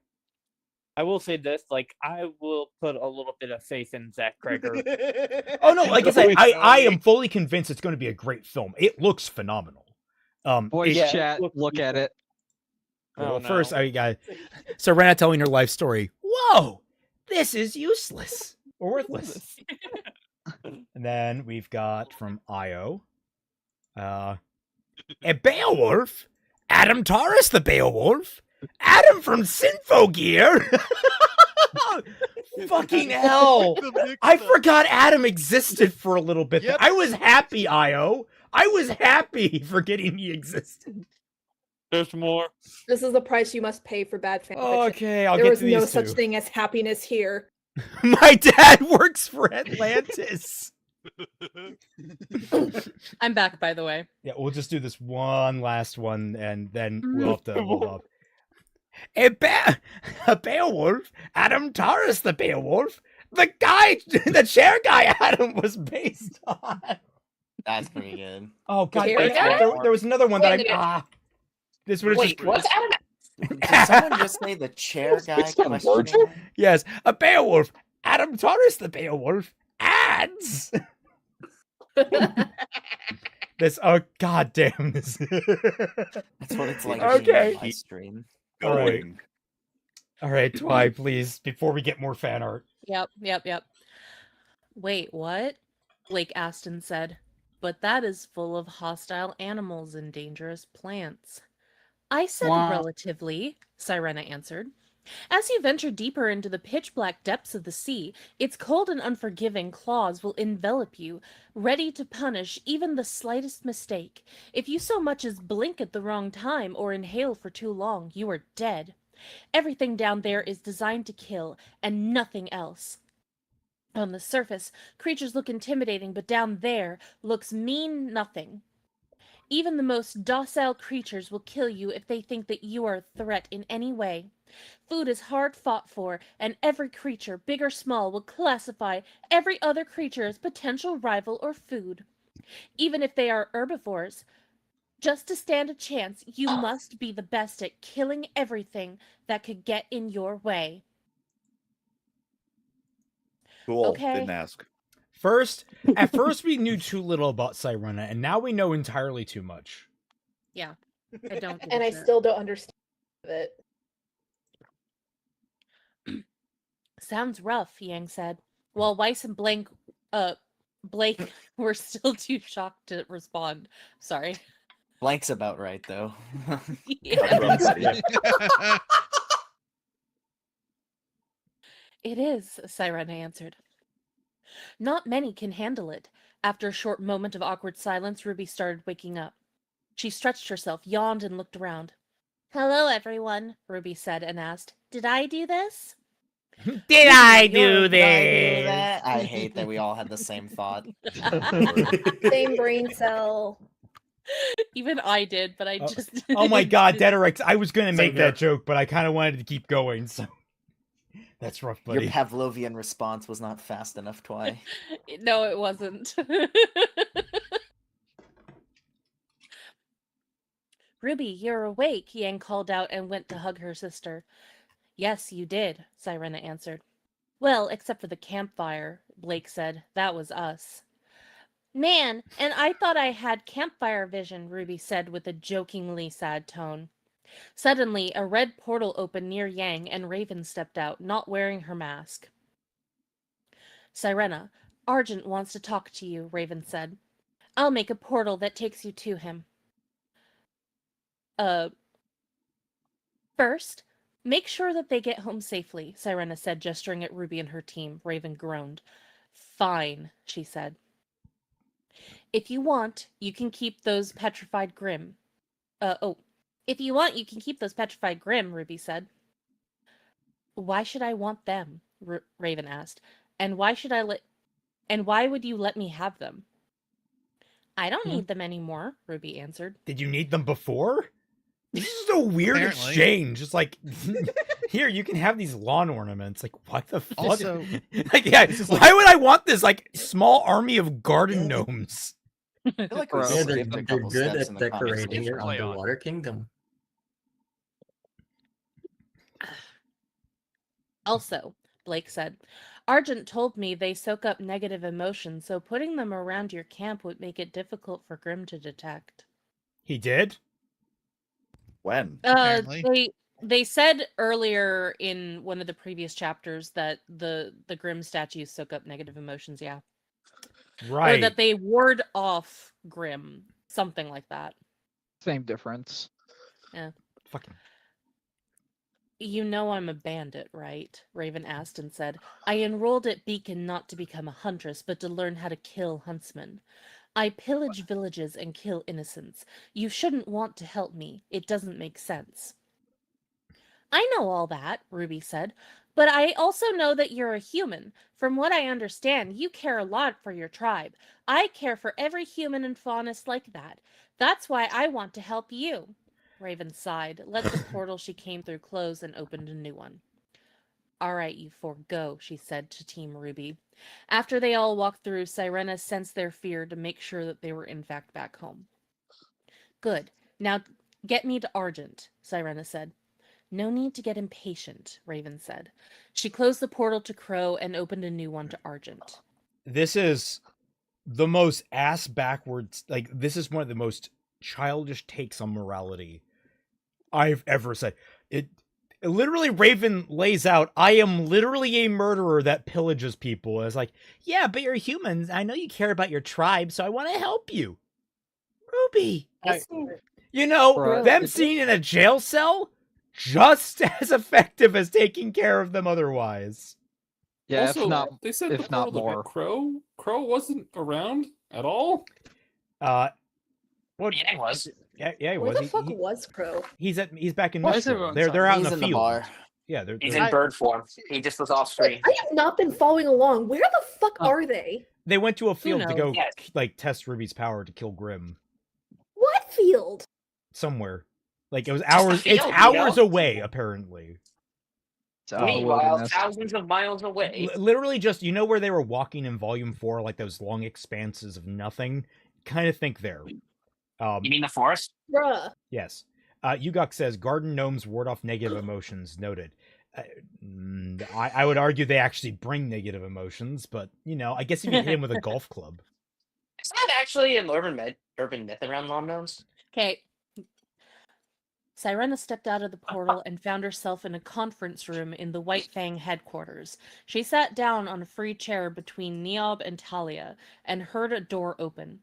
I will say this, like, I will put a little bit of faith in Zach Kreger. Oh no, like I said, I am fully convinced it's going to be a great film. It looks phenomenal. Voice chat, look at it. Well, first I got Sirena telling her life story. Whoa, this is useless or worthless. And then we've got from Io, a Beowulf, Adam Taurus the Beowulf, Adam from Symphogear. Fucking hell! I forgot Adam existed for a little bit. Yep. I was happy, Io. I was happy forgetting he existed. There's more. This is the price you must pay for bad fanfiction. Okay, I'll there get is to these no two. such thing as happiness here. My dad works for Atlantis. I'm back, by the way. Yeah, we'll just do this one last one, and then we'll have to move up. A Beowulf, Adam Taurus the Beowulf, the chair guy Adam was based on. That's pretty good. Oh god, Chair there was another one that this was Wait, just. what's Adam? Did someone just say the chair guy? Yes, a Beowulf, Adam Taurus the Beowulf adds. This god damn this. That's what it's like. Okay. My stream. All right, Twy, please, before we get more fan art. Yep. Wait, what? Blake Aston said, but that is full of hostile animals and dangerous plants. I said relatively, Sirena answered. As you venture deeper into the pitch-black depths of the sea, its cold and unforgiving claws will envelop you, ready to punish even the slightest mistake. If you so much as blink at the wrong time or inhale for too long, you are dead. Everything down there is designed to kill, and nothing else. On the surface, creatures look intimidating, but down there looks mean nothing. Even the most docile creatures will kill you if they think that you are a threat in any way. Food is hard fought for, and every creature, big or small, will classify every other creature as potential rival or food. Even if they are herbivores, just to stand a chance, you must be the best at killing everything that could get in your way. Cool. Okay. Didn't ask. At first we knew too little about Sirena, and now we know entirely too much. Yeah, I don't. And I still don't understand it. Sounds rough, Yang said. While Weiss and Blake were still too shocked to respond. Sorry. Blank's about right, though. Yeah. It is, Sirena answered. Not many can handle it. After a short moment of awkward silence, Ruby started waking up. She stretched herself, yawned, and looked around. Hello, everyone, Ruby said and asked, Did I do this? Did I do this? I hate that we all had the same thought. Same brain cell. Even I did, but I just... Oh my god, Dederex, I was going to make that joke, but I kind of wanted to keep going, so... That's rough, buddy. Your Pavlovian response was not fast enough, Twy. No, it wasn't. Ruby, you're awake, Yang called out and went to hug her sister. Yes, you did, Sirena answered. Well, except for the campfire, Blake said. That was us. Man, and I thought I had campfire vision, Ruby said with a jokingly sad tone. Suddenly, a red portal opened near Yang, and Raven stepped out, not wearing her mask. Sirena, Argent wants to talk to you, Raven said. I'll make a portal that takes you to him. First, make sure that they get home safely, Sirena said, gesturing at Ruby and her team. Raven groaned. Fine, she said. If you want, you can keep those petrified Grimm. If you want, you can keep those petrified Grimm, Ruby said. Why should I want them? Raven asked. And why would you let me have them? I don't need them anymore, Ruby answered. Did you need them before? This is a weird Apparently. exchange. It's like, here, you can have these lawn ornaments. Like, what the fuck? Also, like, yeah, why would I want this, like, small army of garden gnomes? I feel like Bro. we Yeah, skipped a they're couple good steps at in the decorating conversation. your Play on. underwater kingdom. Also, Blake said, Argent told me they soak up negative emotions, so putting them around your camp would make it difficult for Grimm to detect. He did? When? Apparently. They said earlier in one of the previous chapters that the Grimm statues soak up negative emotions, yeah. Right. Or that they ward off Grimm, something like that. Same difference. Yeah. Fucking. You know I'm a bandit, right? Raven asked and said, I enrolled at Beacon not to become a huntress, but to learn how to kill huntsmen. I pillage villages and kill innocents. You shouldn't want to help me. It doesn't make sense. I know all that, Ruby said, but I also know that you're a human. From what I understand, you care a lot for your tribe. I care for every human and faunus like that. That's why I want to help you. Raven sighed, let the portal she came through close, and opened a new one. All right, you four, go, she said to Team Ruby. After they all walked through, Sirena sensed their fear to make sure that they were in fact back home. Good. Now get me to Argent, Sirena said. No need to get impatient, Raven said. She closed the portal to Crow and opened a new one to Argent. This is the most ass backwards, like, this is one of the most childish takes on morality I've ever said. It literally, Raven lays out, I am literally a murderer that pillages people. It's like, yeah, but you're humans. I know you care about your tribe, so I want to help you. Ruby. You know, Bro, them seen in a jail cell, just as effective as taking care of them otherwise. Yeah, Also, if not, they said if not more. Crow. Crow wasn't around at all. What? Yeah, he was. Yeah, he Where was. the fuck was Crow? He's back in Why is Mistral. everyone They're out in He's the in the field. bar. Yeah, they're He's in bird form. He just was off screen. I have not been following along. Where the fuck are they? they went to a field to knows? go Yes. like test Ruby's power to kill Grimm What field? somewhere. Like, it was Just a hours. It's field, hours you know? away, apparently. It's out in the Meanwhile, wilderness. thousands of miles away. Literally, just, you know where they were walking in Volume 4, like those long expanses of nothing. Kind of think there. You mean the forest? Bruh. Yes. Yugok says garden gnomes ward off negative emotions. Noted. I would argue they actually bring negative emotions, but you know, I guess if you hit him with a golf club. Is that actually an urban myth around lawn gnomes? Okay. Sirena stepped out of the portal and found herself in a conference room in the White Fang headquarters. She sat down on a free chair between Niob and Talia and heard a door open.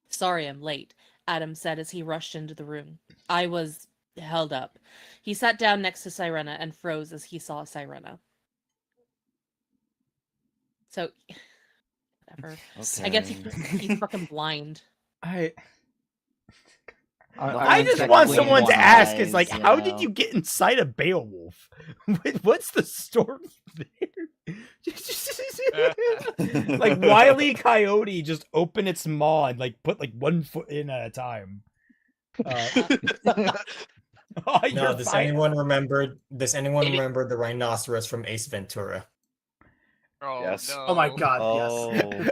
Sorry I'm late, Adam said as he rushed into the room. I was held up. He sat down next to Sirena and froze as he saw Sirena. So, whatever. I guess he's fucking blind. I I just check want clean someone to one ask, is like, eyes, how you did know. you get inside a Beowulf? What's the story there? Like, Wile E. Coyote just open its maw and like put like 1 foot in at a time. Oh, No, you're does fine. anyone remember the rhinoceros from Ace Ventura? Oh, Yes. no. Oh my god, Oh, yes.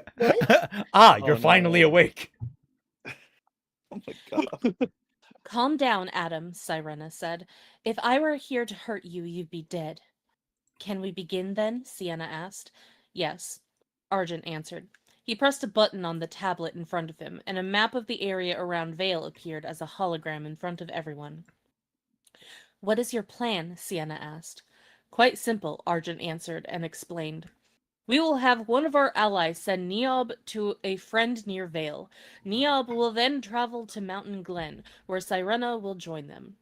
You're Oh, finally no. awake. oh my god. Calm down, Adam, Sirena said. If I were here to hurt you, you'd be dead. Can we begin then? Sienna asked. Yes, Argent answered. He pressed a button on the tablet in front of him, and a map of the area around Vale appeared as a hologram in front of everyone. What is your plan? Sienna asked. Quite simple, Argent answered and explained. We will have one of our allies send Niob to a friend near Vale. Niob will then travel to Mountain Glen, where Sirena will join them.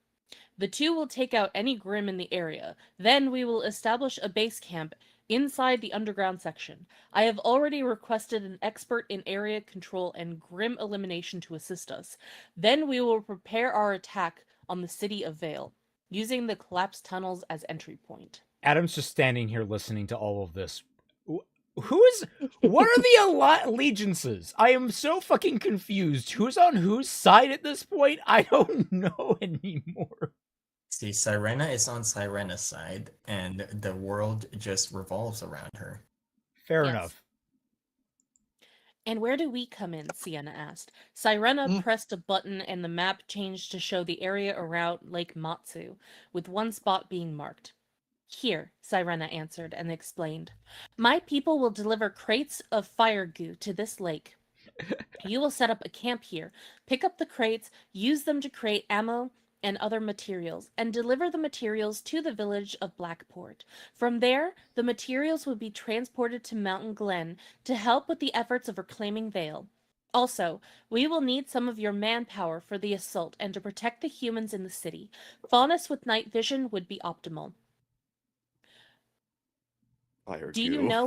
The two will take out any Grim in the area. Then we will establish a base camp inside the underground section. I have already requested an expert in area control and Grim elimination to assist us. Then we will prepare our attack on the city of Vale, using the collapsed tunnels as entry point. Adam's just standing here listening to all of this. What are the allegiances? I am so fucking confused. Who's on whose side at this point? I don't know anymore. See, Sirena is on Sirena's side, and the world just revolves around her. Fair Yes. enough. And where do we come in? Sienna asked. Sirena pressed a button and the map changed to show the area around Lake Matsu, with one spot being marked. Here, Sirena answered and explained. My people will deliver crates of fire goo to this lake. You will set up a camp here, pick up the crates, use them to create ammo and other materials, and deliver the materials to the village of Blackport. From there, the materials will be transported to Mountain Glen to help with the efforts of reclaiming Vale. Also, we will need some of your manpower for the assault and to protect the humans in the city. Faunus with night vision would be optimal. Do you know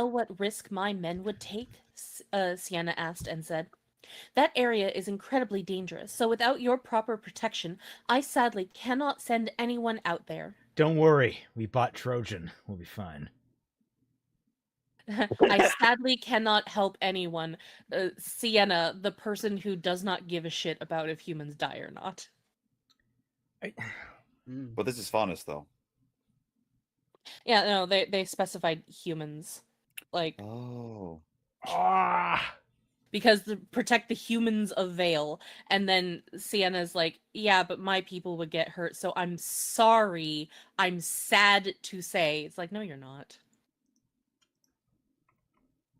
what risk my men would take? Sienna asked and said. That area is incredibly dangerous, so without your proper protection, I sadly cannot send anyone out there. Don't worry, we bought Trojan. We'll be fine. I sadly cannot help anyone. Sienna, the person who does not give a shit about if humans die or not. But this is Faunus, though. Yeah, no, they specified humans. Like... Oh. Because to protect the humans of Vale, and then Sienna's like, yeah, but my people would get hurt, so I'm sorry, I'm sad to say. It's like, no, you're not.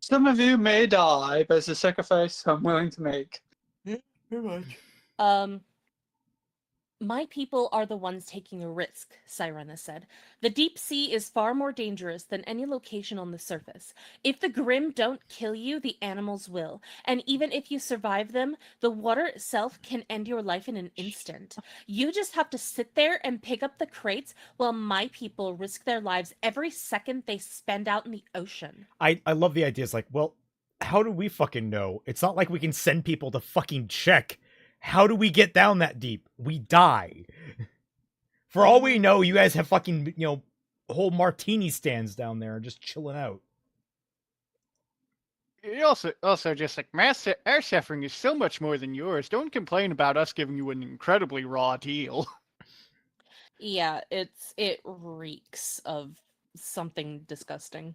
Some of you may die, but it's a sacrifice I'm willing to make. Yeah, pretty much. My people are the ones taking a risk, Sirena said. The deep sea is far more dangerous than any location on the surface. If the Grim don't kill you, the animals will. And even if you survive them, the water itself can end your life in an instant. You just have to sit there and pick up the crates while my people risk their lives every second they spend out in the ocean. I love the idea. It's like, well, how do we fucking know? It's not like we can send people to fucking check. How do we get down that deep? We die. For all we know, you guys have fucking, whole martini stands down there just chilling out. You also just like, our suffering is so much more than yours. Don't complain about us giving you an incredibly raw deal. Yeah, it reeks of something disgusting.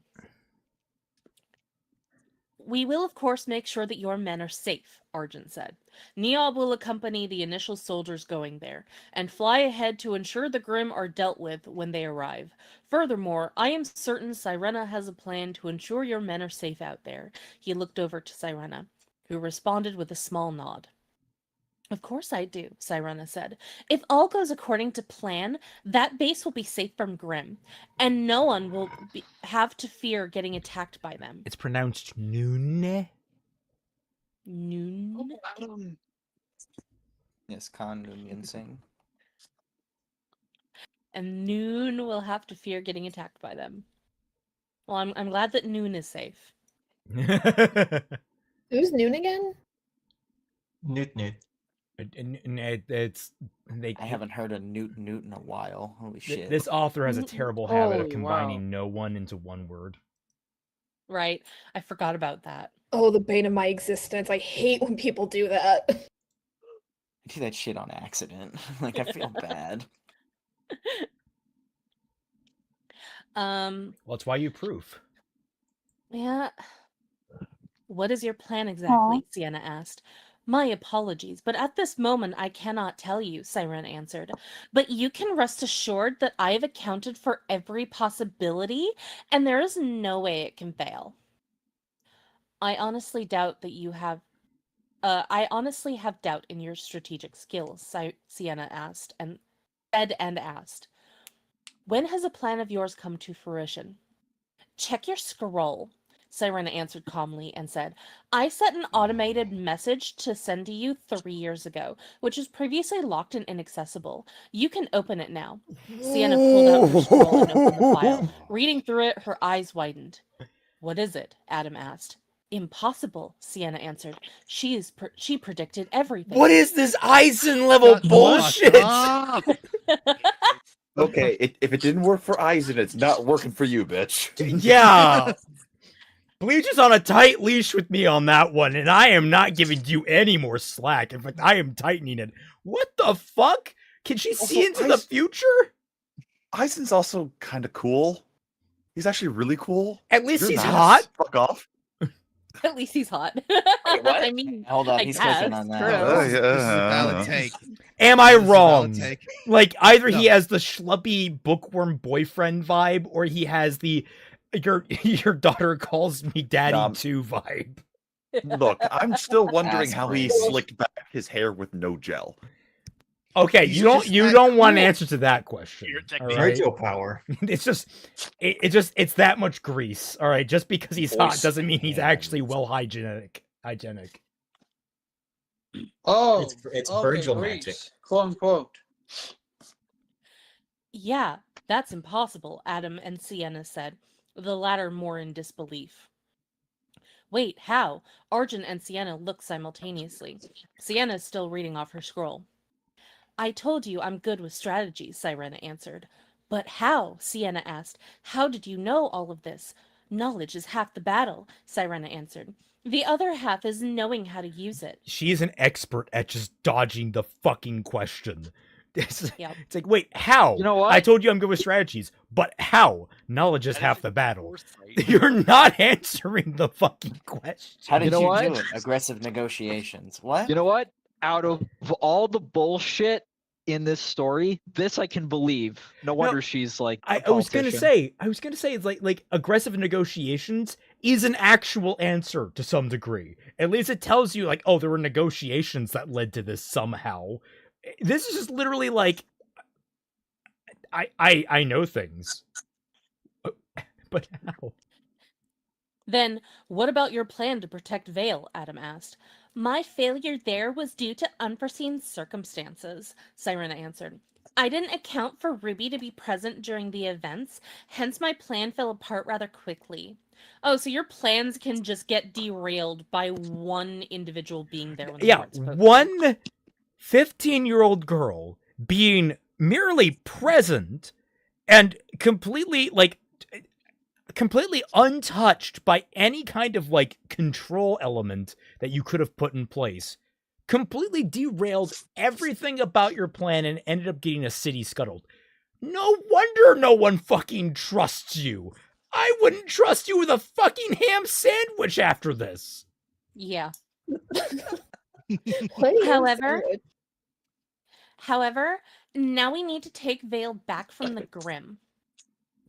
We will, of course, make sure that your men are safe, Argent said. Niob will accompany the initial soldiers going there, and fly ahead to ensure the Grim are dealt with when they arrive. Furthermore, I am certain Sirena has a plan to ensure your men are safe out there. He looked over to Sirena, who responded with a small nod. Of course I do, Sirena said. If all goes according to plan, that base will be safe from Grim, and no one will have to fear getting attacked by them. It's pronounced noon. Noon? Yes, Noon Sing. And Noon will have to fear getting attacked by them. Well, I'm glad that Noon is safe. Who's Noon again? Newt. I haven't heard a Newt in a while. Holy shit. This author has a terrible habit of Oh, combining no one into one word. Right. I forgot about that. Oh, the bane of my existence. I hate when people do that. I do that shit on accident. Like, I feel bad. Well, that's why you proof. Yeah. What is your plan exactly? Sienna asked. My apologies, but at this moment I cannot tell you, Sirena answered. But you can rest assured that I have accounted for every possibility, and there is no way it can fail. I honestly doubt that you have I honestly have doubt in your strategic skills, Sienna asked. When has a plan of yours come to fruition? Check your scroll, Sirena answered calmly and said, I set an automated message to send to you 3 years ago, which was previously locked and inaccessible. You can open it now. Sienna pulled out her scroll and opened the file. Reading through it, her eyes widened. What is it? Adam asked. Impossible, Sienna answered. She predicted everything. What is this Eisen level bullshit? Okay, if it didn't work for Eisen, it's not working for you, bitch. Yeah. Bleach is on a tight leash with me on that one, and I am not giving you any more slack. In fact, I am tightening it. What the fuck? Can she see into the future? Eisen's also kind of cool. He's actually really cool. At least You're he's not. hot. Fuck off. At least he's hot. Wait, what? I mean, Hold on, I he's guess, clicking on that. true. Oh, This is a valid take. Am I This is a valid wrong? take. Like, either he No. has the schluppy bookworm boyfriend vibe, or he has the your daughter calls me daddy too vibe. Look, I'm still wondering That's how he crazy. slicked back his hair with no gel. Okay, He's you don't just you that don't want an cool. answer to that question. Your All technique. right? Virgil power. It's just it's that much grease. All right, just because he's hot Voice doesn't mean he's hands. actually well hygienic. Oh, It's okay, Virgil Greece, magic. quote unquote. Yeah, that's impossible, Adam and Sienna said, the latter more in disbelief. Wait, how? Arjun and Sienna looked simultaneously. Sienna is still reading off her scroll. I told you I'm good with strategy, Sirena answered. But how? Sienna asked. How did you know all of this? Knowledge is half the battle, Sirena answered. The other half is knowing how to use it. She is an expert at just dodging the fucking question. It's, Yep. it's like, wait, how? You know what? I told you I'm good with strategies, but how? Knowledge is That half is the battle. foresight. You're not answering the fucking question. How did You know you what? do it? Aggressive negotiations. What? You know what? Out of all the bullshit in this story, this I can believe. No wonder she's like a I was gonna politician. say, it's like aggressive negotiations is an actual answer to some degree. At least it tells you, like, oh, there were negotiations that led to this somehow. This is just literally like, I know things, but how? Then, what about your plan to protect Vale? Adam asked. My failure there was due to unforeseen circumstances, Sirena answered. I didn't account for Ruby to be present during the events, hence my plan fell apart rather quickly. Oh, so your plans can just get derailed by one individual being there when they Yeah, weren't supposed to. one 15-year-old girl being merely present and completely untouched by any kind of like control element that you could have put in place, completely derailed everything about your plan and ended up getting a city scuttled. No wonder no one fucking trusts you. I wouldn't trust you with a fucking ham sandwich after this. Yeah. However, However, now we need to take Vale back from the Grim.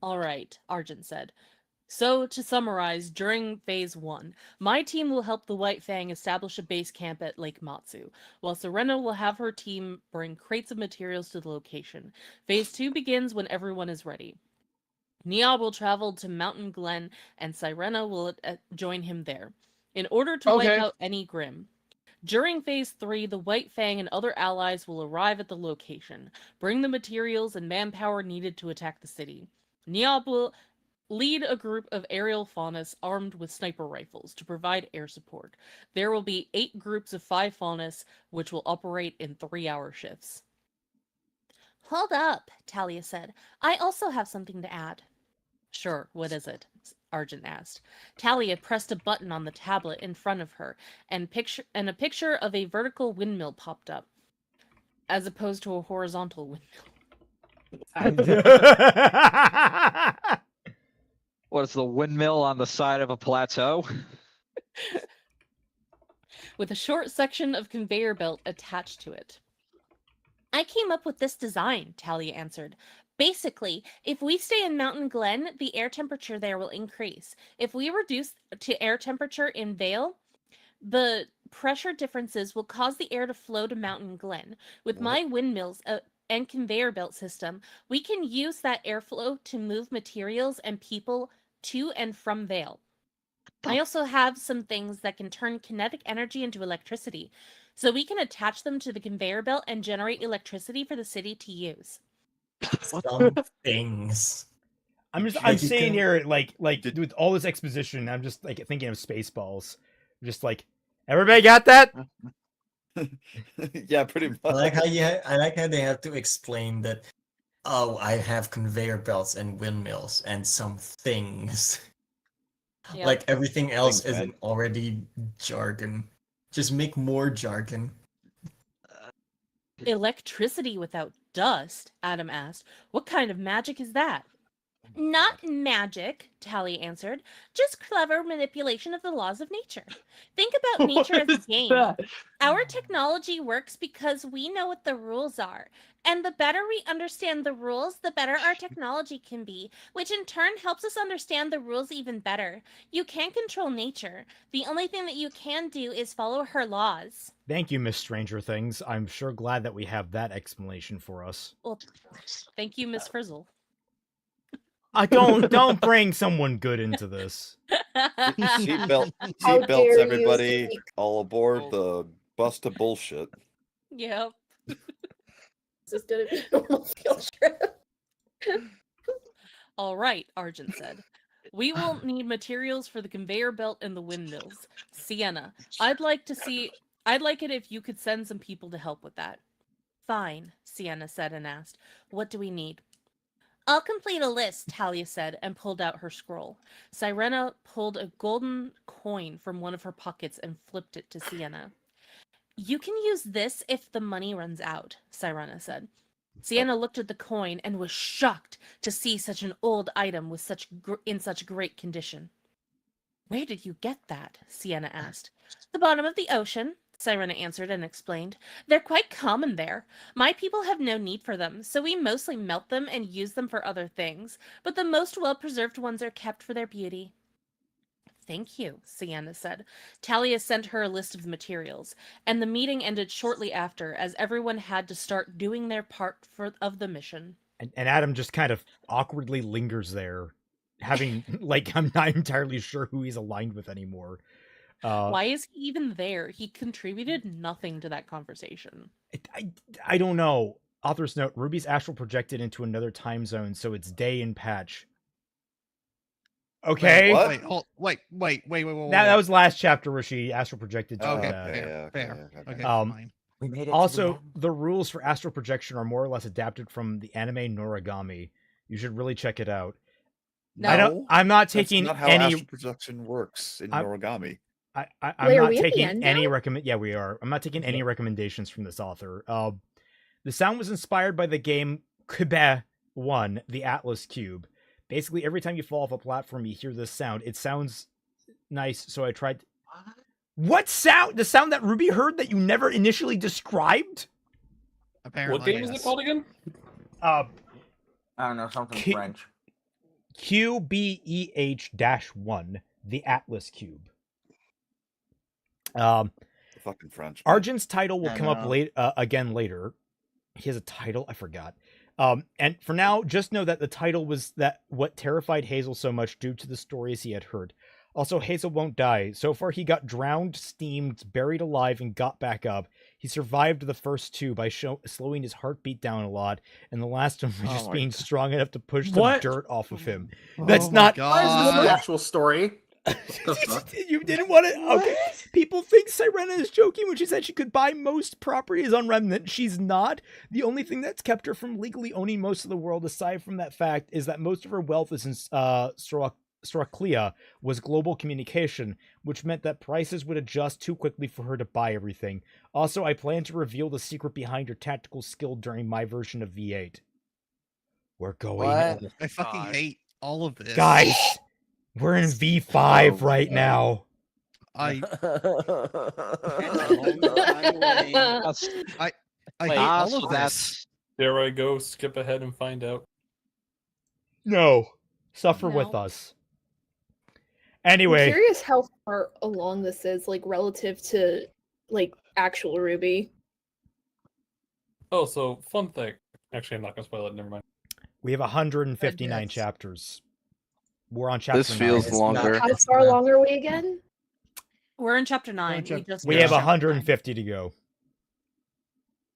All right, Arjun said. So, to summarize, during Phase 1, my team will help the White Fang establish a base camp at Lake Matsu, while Sirena will have her team bring crates of materials to the location. Phase 2 begins when everyone is ready. Nia will travel to Mountain Glen, and Sirena will join him there, in order to wipe out any Grim. During Phase 3, the White Fang and other allies will arrive at the location, bring the materials and manpower needed to attack the city. Nia will lead a group of aerial faunus armed with sniper rifles to provide air support. There will be 8 groups of 5 faunus, which will operate in 3-hour shifts. Hold up, Talia said. I also have something to add. Sure, what is it? Arjun asked. Talia pressed a button on the tablet in front of her, and a picture of a vertical windmill popped up, as opposed to a horizontal windmill. What is the windmill on the side of a plateau? With a short section of conveyor belt attached to it. I came up with this design, Talia answered. Basically, if we stay in Mountain Glen, the air temperature there will increase. If we reduce to air temperature in Vale, the pressure differences will cause the air to flow to Mountain Glen. With my windmills and conveyor belt system, we can use that airflow to move materials and people to and from Vale. I also have some things that can turn kinetic energy into electricity, so we can attach them to the conveyor belt and generate electricity for the city to use. Some things. I'm Like, you sitting can- here like with all this exposition, I'm just like thinking of Spaceballs. Just like, everybody got that? Yeah, pretty much. I like how they have to explain that. Oh, I have conveyor belts and windmills and some things. Yeah. Like everything else Things, man. isn't already jargon. Just make more jargon. Electricity without dust? Adam asked. What kind of magic is that? Not magic, Tally answered. Just clever manipulation of the laws of nature. Think about nature as a game. Our technology works because we know what the rules are. And the better we understand the rules, the better our technology can be, which in turn helps us understand the rules even better. You can't control nature. The only thing that you can do is follow her laws. Thank you, Miss Stranger Things. I'm sure glad that we have that explanation for us. Well, thank you, Miss Frizzle. Don't bring someone good into this. Seatbelts, How dare you everybody! speak. All aboard the bus to bullshit. Yep. This is gonna be a normal field trip. All right, Argent said. We will need materials for the conveyor belt and the windmills. Sienna, I'd like it if you could send some people to help with that. Fine, Sienna said and asked, what do we need? I'll complete a list, Talia said, and pulled out her scroll. Sirena pulled a golden coin from one of her pockets and flipped it to Sienna. You can use this if the money runs out, Sirena said. Sienna looked at the coin and was shocked to see such an old item with in such great condition. Where did you get that? Sienna asked. The bottom of the ocean, Sirena answered and explained. They're quite common there. My people have no need for them, so we mostly melt them and use them for other things, but the most well-preserved ones are kept for their beauty. Thank you, Sienna said. Talia sent her a list of the materials, and the meeting ended shortly after, as everyone had to start doing their part of the mission. And Adam just kind of awkwardly lingers there, having, like, I'm not entirely sure who he's aligned with anymore. Why is he even there? He contributed nothing to that conversation. I don't know. Author's note, Ruby's astral projected into another time zone, so it's day in patch. Okay. Wait. That was last chapter where she astral projected to Fair. Okay, fine. We made it. Also, the rules for astral projection are more or less adapted from the anime Noragami. You should really check it out. No, I'm not that's taking not how any astral projection works in Origami. I'm Wait, are not we at the taking end any now? recommend. Yeah, we are. I'm not taking any recommendations from this author. The sound was inspired by the game Quebec 1, the Atlas Cube. Basically, every time you fall off a platform, you hear this sound. It sounds nice, so I tried. What sound? The sound that Ruby heard that you never initially described? Apparently, what game is it called again? I don't know, something French. QBEH-1, the Atlas Cube. Fucking French. Argent's title will come up know. again later. He has a title, I forgot. And for now, just know that the title was what terrified Hazel so much due to the stories he had heard. Also, Hazel won't die. So far, he got drowned, steamed, buried alive, and got back up. He survived the first two by slowing his heartbeat down a lot, and the last one was just being strong enough to push some dirt off of him. That's not. Why is this the actual story? You didn't want to. Okay. People think Sirena is joking when she said she could buy most properties on Remnant. She's not. The only thing that's kept her from legally owning most of the world, aside from that fact, is that most of her wealth is in Straclia, was global communication, which meant that prices would adjust too quickly for her to buy everything. Also, I plan to reveal the secret behind her tactical skill during my version of V8. We're going. I fucking hate all of this, guys. We're in V5 right now. I hate all of this. Dare I go skip ahead and find out? No. Suffer with us. Anyway. I'm curious how far along this is, like, relative to like actual RWBY. Oh, so fun thing. Actually, I'm not gonna spoil it. Never mind. We have 159 chapters. We're on chapter. This feels 9. longer. How far along are we again? We're in chapter 9. We have 150 to go.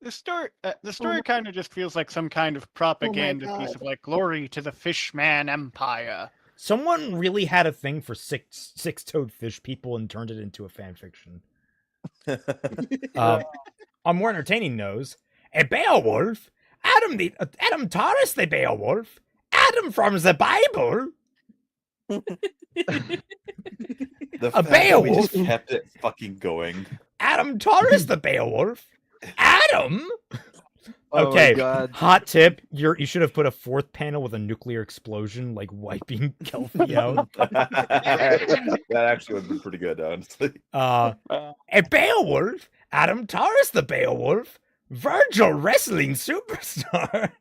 The story kind of just feels like some kind of propaganda piece God. of like glory to the Fishman Empire. Someone really had a thing for six-toed fish people and turned it into a fan fiction. On more entertaining news, a Beowulf, Adam Taurus the Beowulf, Adam from the Bible. The A fact that we just Beowulf? kept it fucking going. Adam Taurus the Beowulf. Adam. Oh my Okay, God. hot tip: you should have put a fourth panel with a nuclear explosion, like wiping Kelpie out. That actually would have been pretty good, honestly. A Beowulf, Adam Taurus the Beowulf, Virgil wrestling superstar.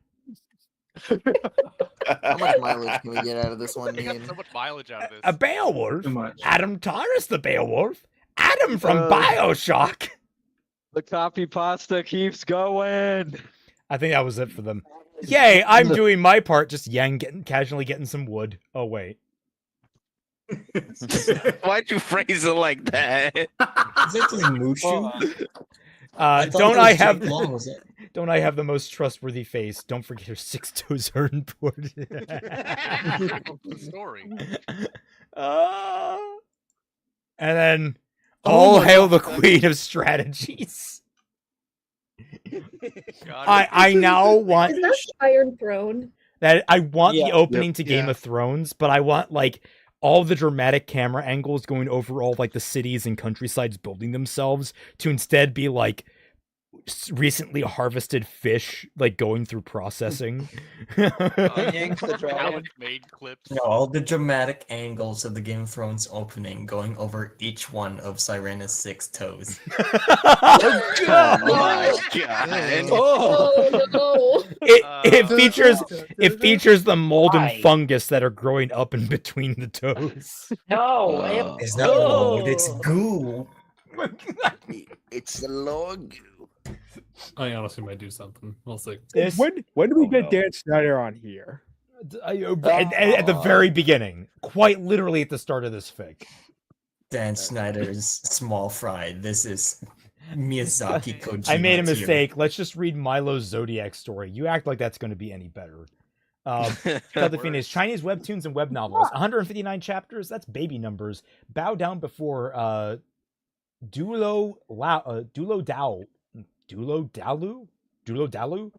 How much mileage can we get out of this one, We got Ian? so much mileage out of this. A Beowulf, Too much. Adam Taurus the Beowulf, Adam from BioShock. The copy pasta keeps going. I think that was it for them. Yay, I'm doing my part, just casually getting some wood. Oh, wait. Why'd you phrase it like that? Is it just Mushu? Don't I have the most trustworthy face? Don't forget her 6 toes are important. The story. And then, all hail the queen of strategies. I now want Is that the Iron Throne? that. I want the Yeah. opening to Game of Thrones, but I want like all the dramatic camera angles going over all like the cities and countrysides building themselves to instead be like recently harvested fish like going through processing. Made clips. No, all the dramatic angles of the Game of Thrones opening going over each one of Sirena's 6 toes. Oh my God. Oh no! It features the mold and Why? fungus that are growing up in between the toes. No, It's not mold, it's goo. It's the log. I honestly might do something. We'll see. When do we get Dan Snyder on here? At the very beginning, quite literally at the start of this fic. Dan Snyder's small fry. This is Miyazaki Kojima. I made a tier. mistake. Let's just read Milo's Zodiac story. You act like that's going to be any better. The thing is, Chinese webtoons and web novels, 159 chapters. That's baby numbers. Bow down before Dulo Dalu,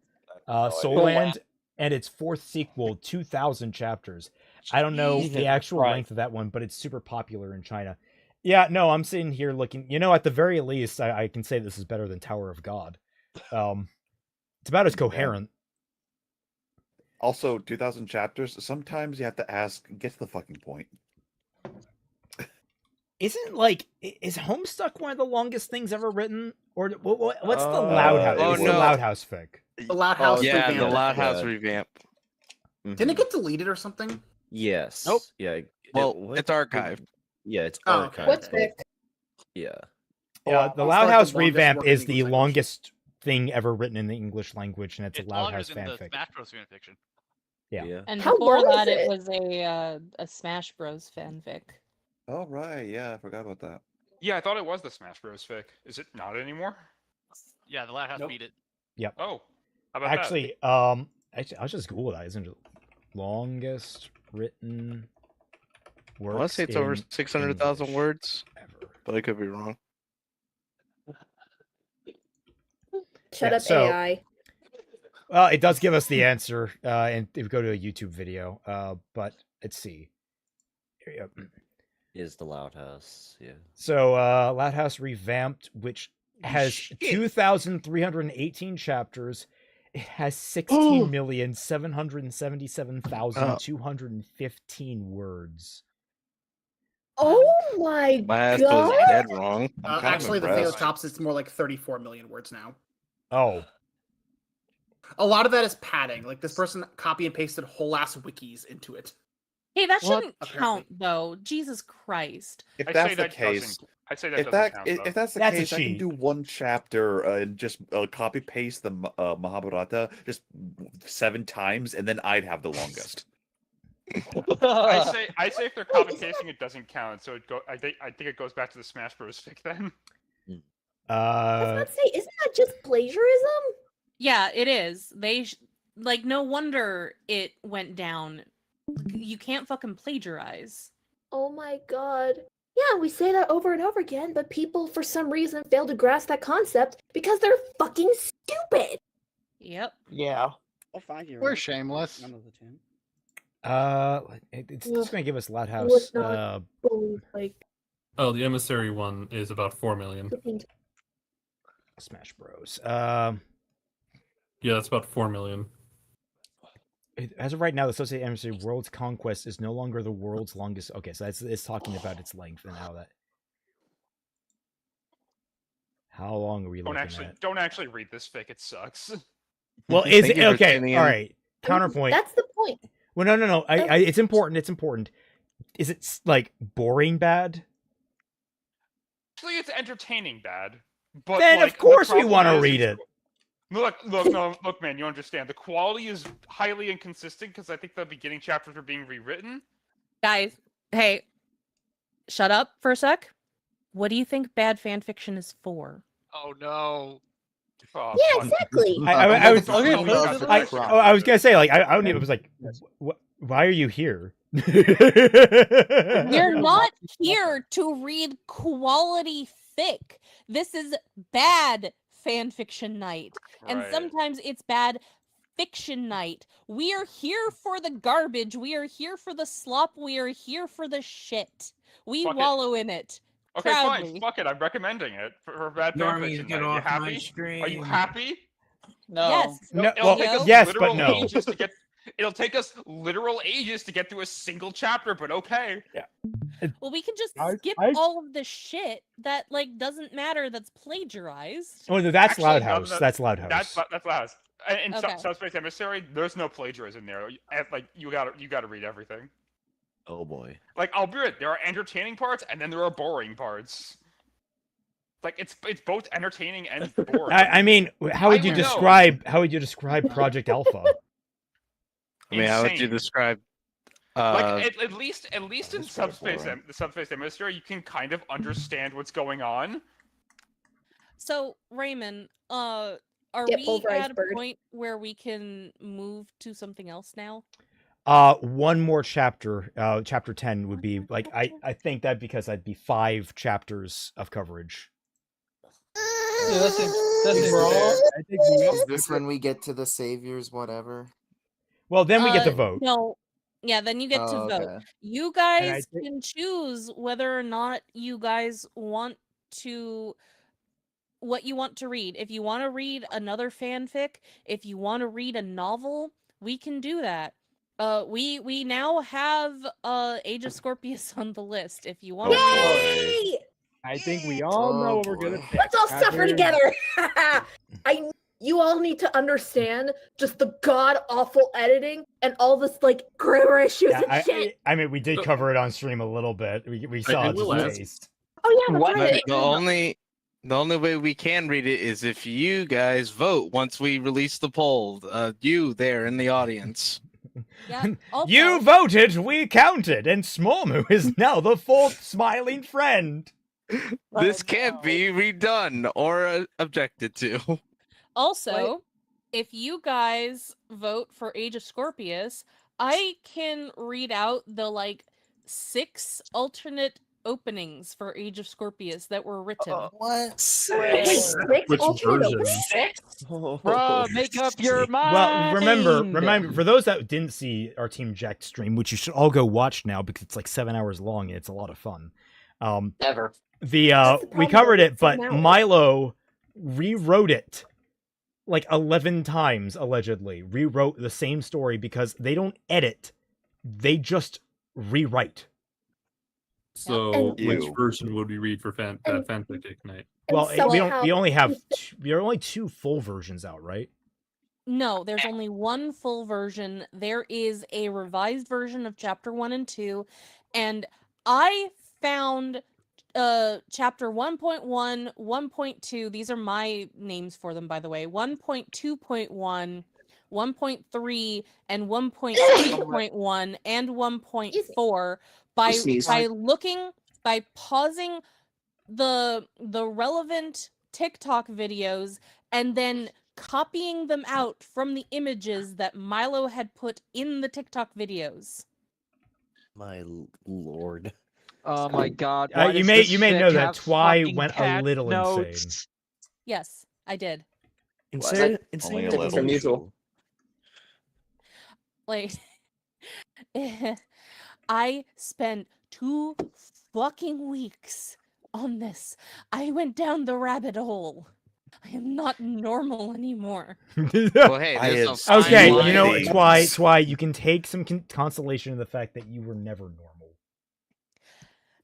Soulland, and its fourth sequel, 2,000 chapters. I don't know Jesus the actual Christ. length of that one, but it's super popular in China. Yeah, no, I'm sitting here looking. At the very least, I can say this is better than Tower of God. It's about as coherent. Also, 2,000 chapters. Sometimes you have to ask, get to the fucking point. Is Homestuck one of the longest things ever written? Or what's the Loud House? oh, What's the no. Loud House fic? The Loud House Yeah, revamp. the Loud House revamp. Didn't it get deleted or something? Yes. Nope. Yeah. Well, it's archived. Yeah, it's Oh, okay. archived. What's but- fic? Yeah. Yeah, the I'll Loud start House the longest revamp working is the English language. longest thing ever written in the English language, and it's a It's Loud longer House than the fanfic. Smash Bros. Fanfiction. Yeah. And How before long that, is it it? was a Smash Bros. Fanfic. Oh, right. Yeah, I forgot about that. Yeah, I thought it was the Smash Bros. Fic. Is it not anymore? Yeah, the Loud House Nope. beat it. Yep. Oh, how about Actually, I'll just Google that. Isn't it longest written work? I want to say it's over 600,000 words, but I could be wrong. Shut Yeah, up, so- AI. Well, it does give us the answer, and if we go to a YouTube video, but let's see. Here we go. Is the Loud House. Yeah. So, Loud House Revamped, which has 2,318 chapters. It has 16,777,215 words. Oh my My ass god! was dead wrong. I'm kind of Actually, the video impressed. tops it's more like 34 million words now. Oh. A lot of that is padding. Like this person copy and pasted whole ass wikis into it. Hey, that What? shouldn't count though. Jesus Christ. If I that's say the that case, doesn't I'd say that If doesn't that count. if though. that's the That's a case, I can cheat. do one chapter and just copy paste the copy paste the Mahabharata just 7 times, and then I'd have the longest. I say if they're copy pasting, it doesn't count. So I think it goes back to the Smash Bros. Fic then. I was about to say, isn't that just plagiarism? Yeah, it is. Like, no wonder it went down. You can't fucking plagiarize. Oh my god. Yeah, we say that over and over again, but people for some reason fail to grasp that concept because they're fucking stupid. Yep. Yeah. We're shameless. It's just gonna give us Loud I would House. not believe, like, Oh, the emissary one is about 4 million. Smash Bros. Yeah, that's about 4 million. As of right now, the Associated Emissary World's Conquest is no longer the world's longest. Okay, so it's talking about its length and how that. How long are we looking at? Don't actually read this fic. It sucks. Well, is Thank it you for okay? tuning All in. right. Counterpoint. That's the point. Well, no. It's important. It's important. Is it like boring bad? Actually, it's entertaining bad. But Then like, of course the we want to problem is read it's- it. Look, man, you understand. The quality is highly inconsistent because I think the beginning chapters are being rewritten. Guys, hey, shut up for a sec. What do you think bad fan fiction is for? Oh no. Oh, Yeah, fuck. exactly. I was gonna say like I don't even. I was like, why are you here? We're not here to read quality fic. This is bad fan fiction night. And Right. sometimes it's bad fiction night. We are here for the garbage. We are here for the slop. We are here for the shit. We Fuck it. wallow in it. Okay, proudly. fine. Fuck it. I'm recommending it for bad Normies, fanfiction get night. You off my happy? Are you stream. happy? No. Yes. No, It'll well, take us yes, literal but no. ages to get. It'll take us literal ages to get through a single chapter, but okay. Well, we can just skip I- all of the shit that like doesn't matter that's plagiarized. Oh no, that's Actually, Loud no, House. no, That's Loud House. That's Loud House. In Okay. Subspace Emissary, there's no plagiarism there. Like you gotta read everything. Oh boy. Like I'll be right, there are entertaining parts and then there are boring parts. Like it's both entertaining and boring. I mean, how would you would know. describe Project Alpha? I mean, how would you Insane. describe? Like at least in is pretty Subspace boring. the Subspace Emissary, you can kind of understand what's going on. So, Raymond, are Get we pulverized, at a bird. point where we can move to something else now? One more chapter. Chapter 10 would be like I think that because that'd be 5 chapters of coverage. Yeah, that seems Bro, fair. I think we all- Is this when we get to the saviors, whatever? Well, then we get to Uh, vote. No. Yeah, then you get to Oh, vote. okay. You I guys think- can choose whether or not you guys want to what you want to read. If you want to read another fanfic, if you want to read a novel, we can do that. We now have Age of Scorpius on the list. If you want to Yay! I think we all know what we're gonna pick. Let's all suffer After- together. You all need to understand just the god awful editing and all this like grammar issues Yeah, and shit. I mean, we did cover it on stream a little bit. We saw I it will just a ask- taste. Oh yeah, that's right. The only way we can read it is if you guys vote once we release the poll. You there in the audience. Yeah. You voted, we counted, and Smallmoo is now the 4th smiling friend. This can't be redone or objected to. Also, if you guys vote for Age of Scorpius, I can read out the like 6 alternate openings for Age of Scorpius that were written. What? Six Which alternate version? openings? Bro, make up your mind. Well, remember, for those that didn't see our Team Jacked stream, which you should all go watch now because it's like 7 hours long and it's a lot of fun. Never. We problem covered with it, but 7 hours. Milo rewrote it like 11 times, allegedly. Rewrote the same story because they don't edit, they just rewrite. So, And- which Ew. version would we read for And- fanfic night? And Well, somehow- we only have there are only 2 full versions out, right? No, there's only one full version. There is a revised version of chapter 1 and 2, and I found chapter 1.1, 1.2, these are my names for them, by the way, 1.2.1, 1.3, and 1.3.1, and 1.4 by pausing the relevant TikTok videos and then copying them out from the images that Milo had put in the TikTok videos. My lord. Oh my god. You may know that Twy went a little insane. Yes, I did. Insane. Only a little. Like, I spent 2 fucking weeks on this. I went down the rabbit hole. I am not normal anymore. Well, hey, there's a okay, fine you know, line. Twy, you can take some consolation in the fact that you were never normal.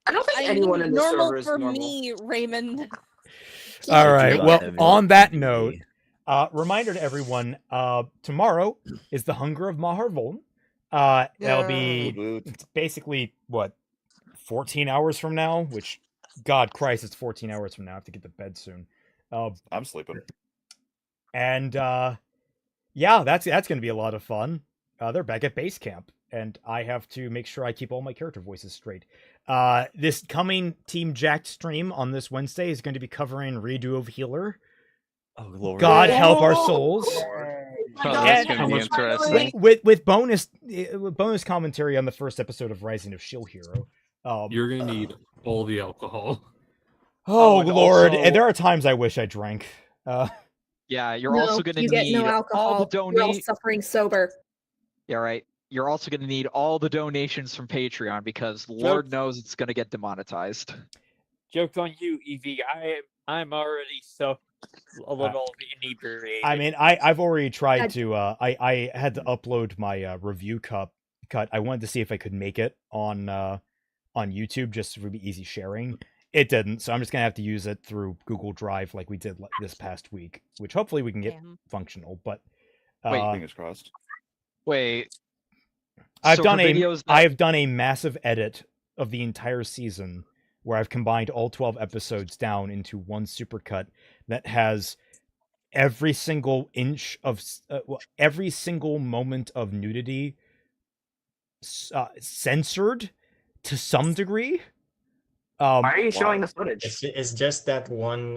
I don't think anyone in the normal server is for normal. me, Raymond. All right. Well, on that note, reminder to everyone: tomorrow is the Hunger of Mahar Voln. That'll be basically what 14 hours from now. Which, God Christ, it's 14 hours from now. I have to get to bed soon. I'm sleeping. And yeah, that's going to be a lot of fun. They're back at base camp, and I have to make sure I keep all my character voices straight. This coming Team Jacked stream on this Wednesday is going to be covering Redo of Healer. Oh Lord! God help our souls. That's gonna be interesting. With bonus commentary on the first episode of Rising of Shield Hero. You're gonna need all the alcohol. Oh and Lord! also- And there are times I wish I drank. Yeah, you're also going to need no alcohol. all the You're all suffering sober. Yeah, right. You're also going to need all the donations from Patreon because Lord knows it's going to get demonetized. Joke's on you, Evie. I'm already so a little inebriated. I mean, I've already tried to. I had to upload my review cut. I wanted to see if I could make it on YouTube just for be easy sharing. It didn't, so I'm just gonna have to use it through Google Drive like we did this past week, which hopefully we can get functional. But fingers crossed. Wait, I've so done for a videos that- I've done a massive edit of the entire season where I've combined all 12 episodes down into one supercut that has every single inch of every single moment of nudity censored to some degree. Why are you showing the footage? It's just that one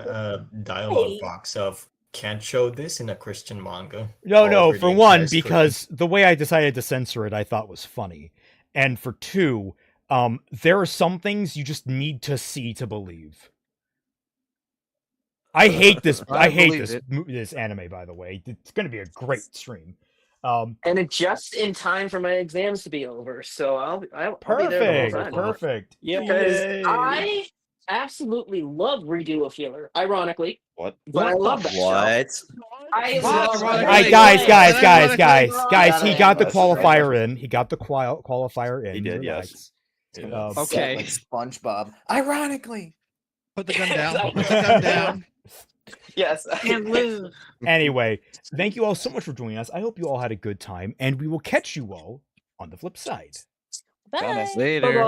dialogue box of can't show this in a Christian manga. No, Over for the one, entire screen. because the way I decided to censor it, I thought was funny. And for two, there are some things you just need to see to believe. I hate this. I hate believe this this anime, by the way. It's going to be a great stream. And it's just in time for my exams to be over, so I'll be there the whole time. Perfect. Because I absolutely love Redo of Healer. Ironically, what? But I love that show. I love guys! He got the qualifier in. He got the qualifier in. He did, Relax. yes. Okay. Like SpongeBob. Ironically. Put the gun down. Put the gun down. Yes. Anyway, thank you all so much for joining us. I hope you all had a good time, and we will catch you all on the flip side. Bye. Later. Bye-bye.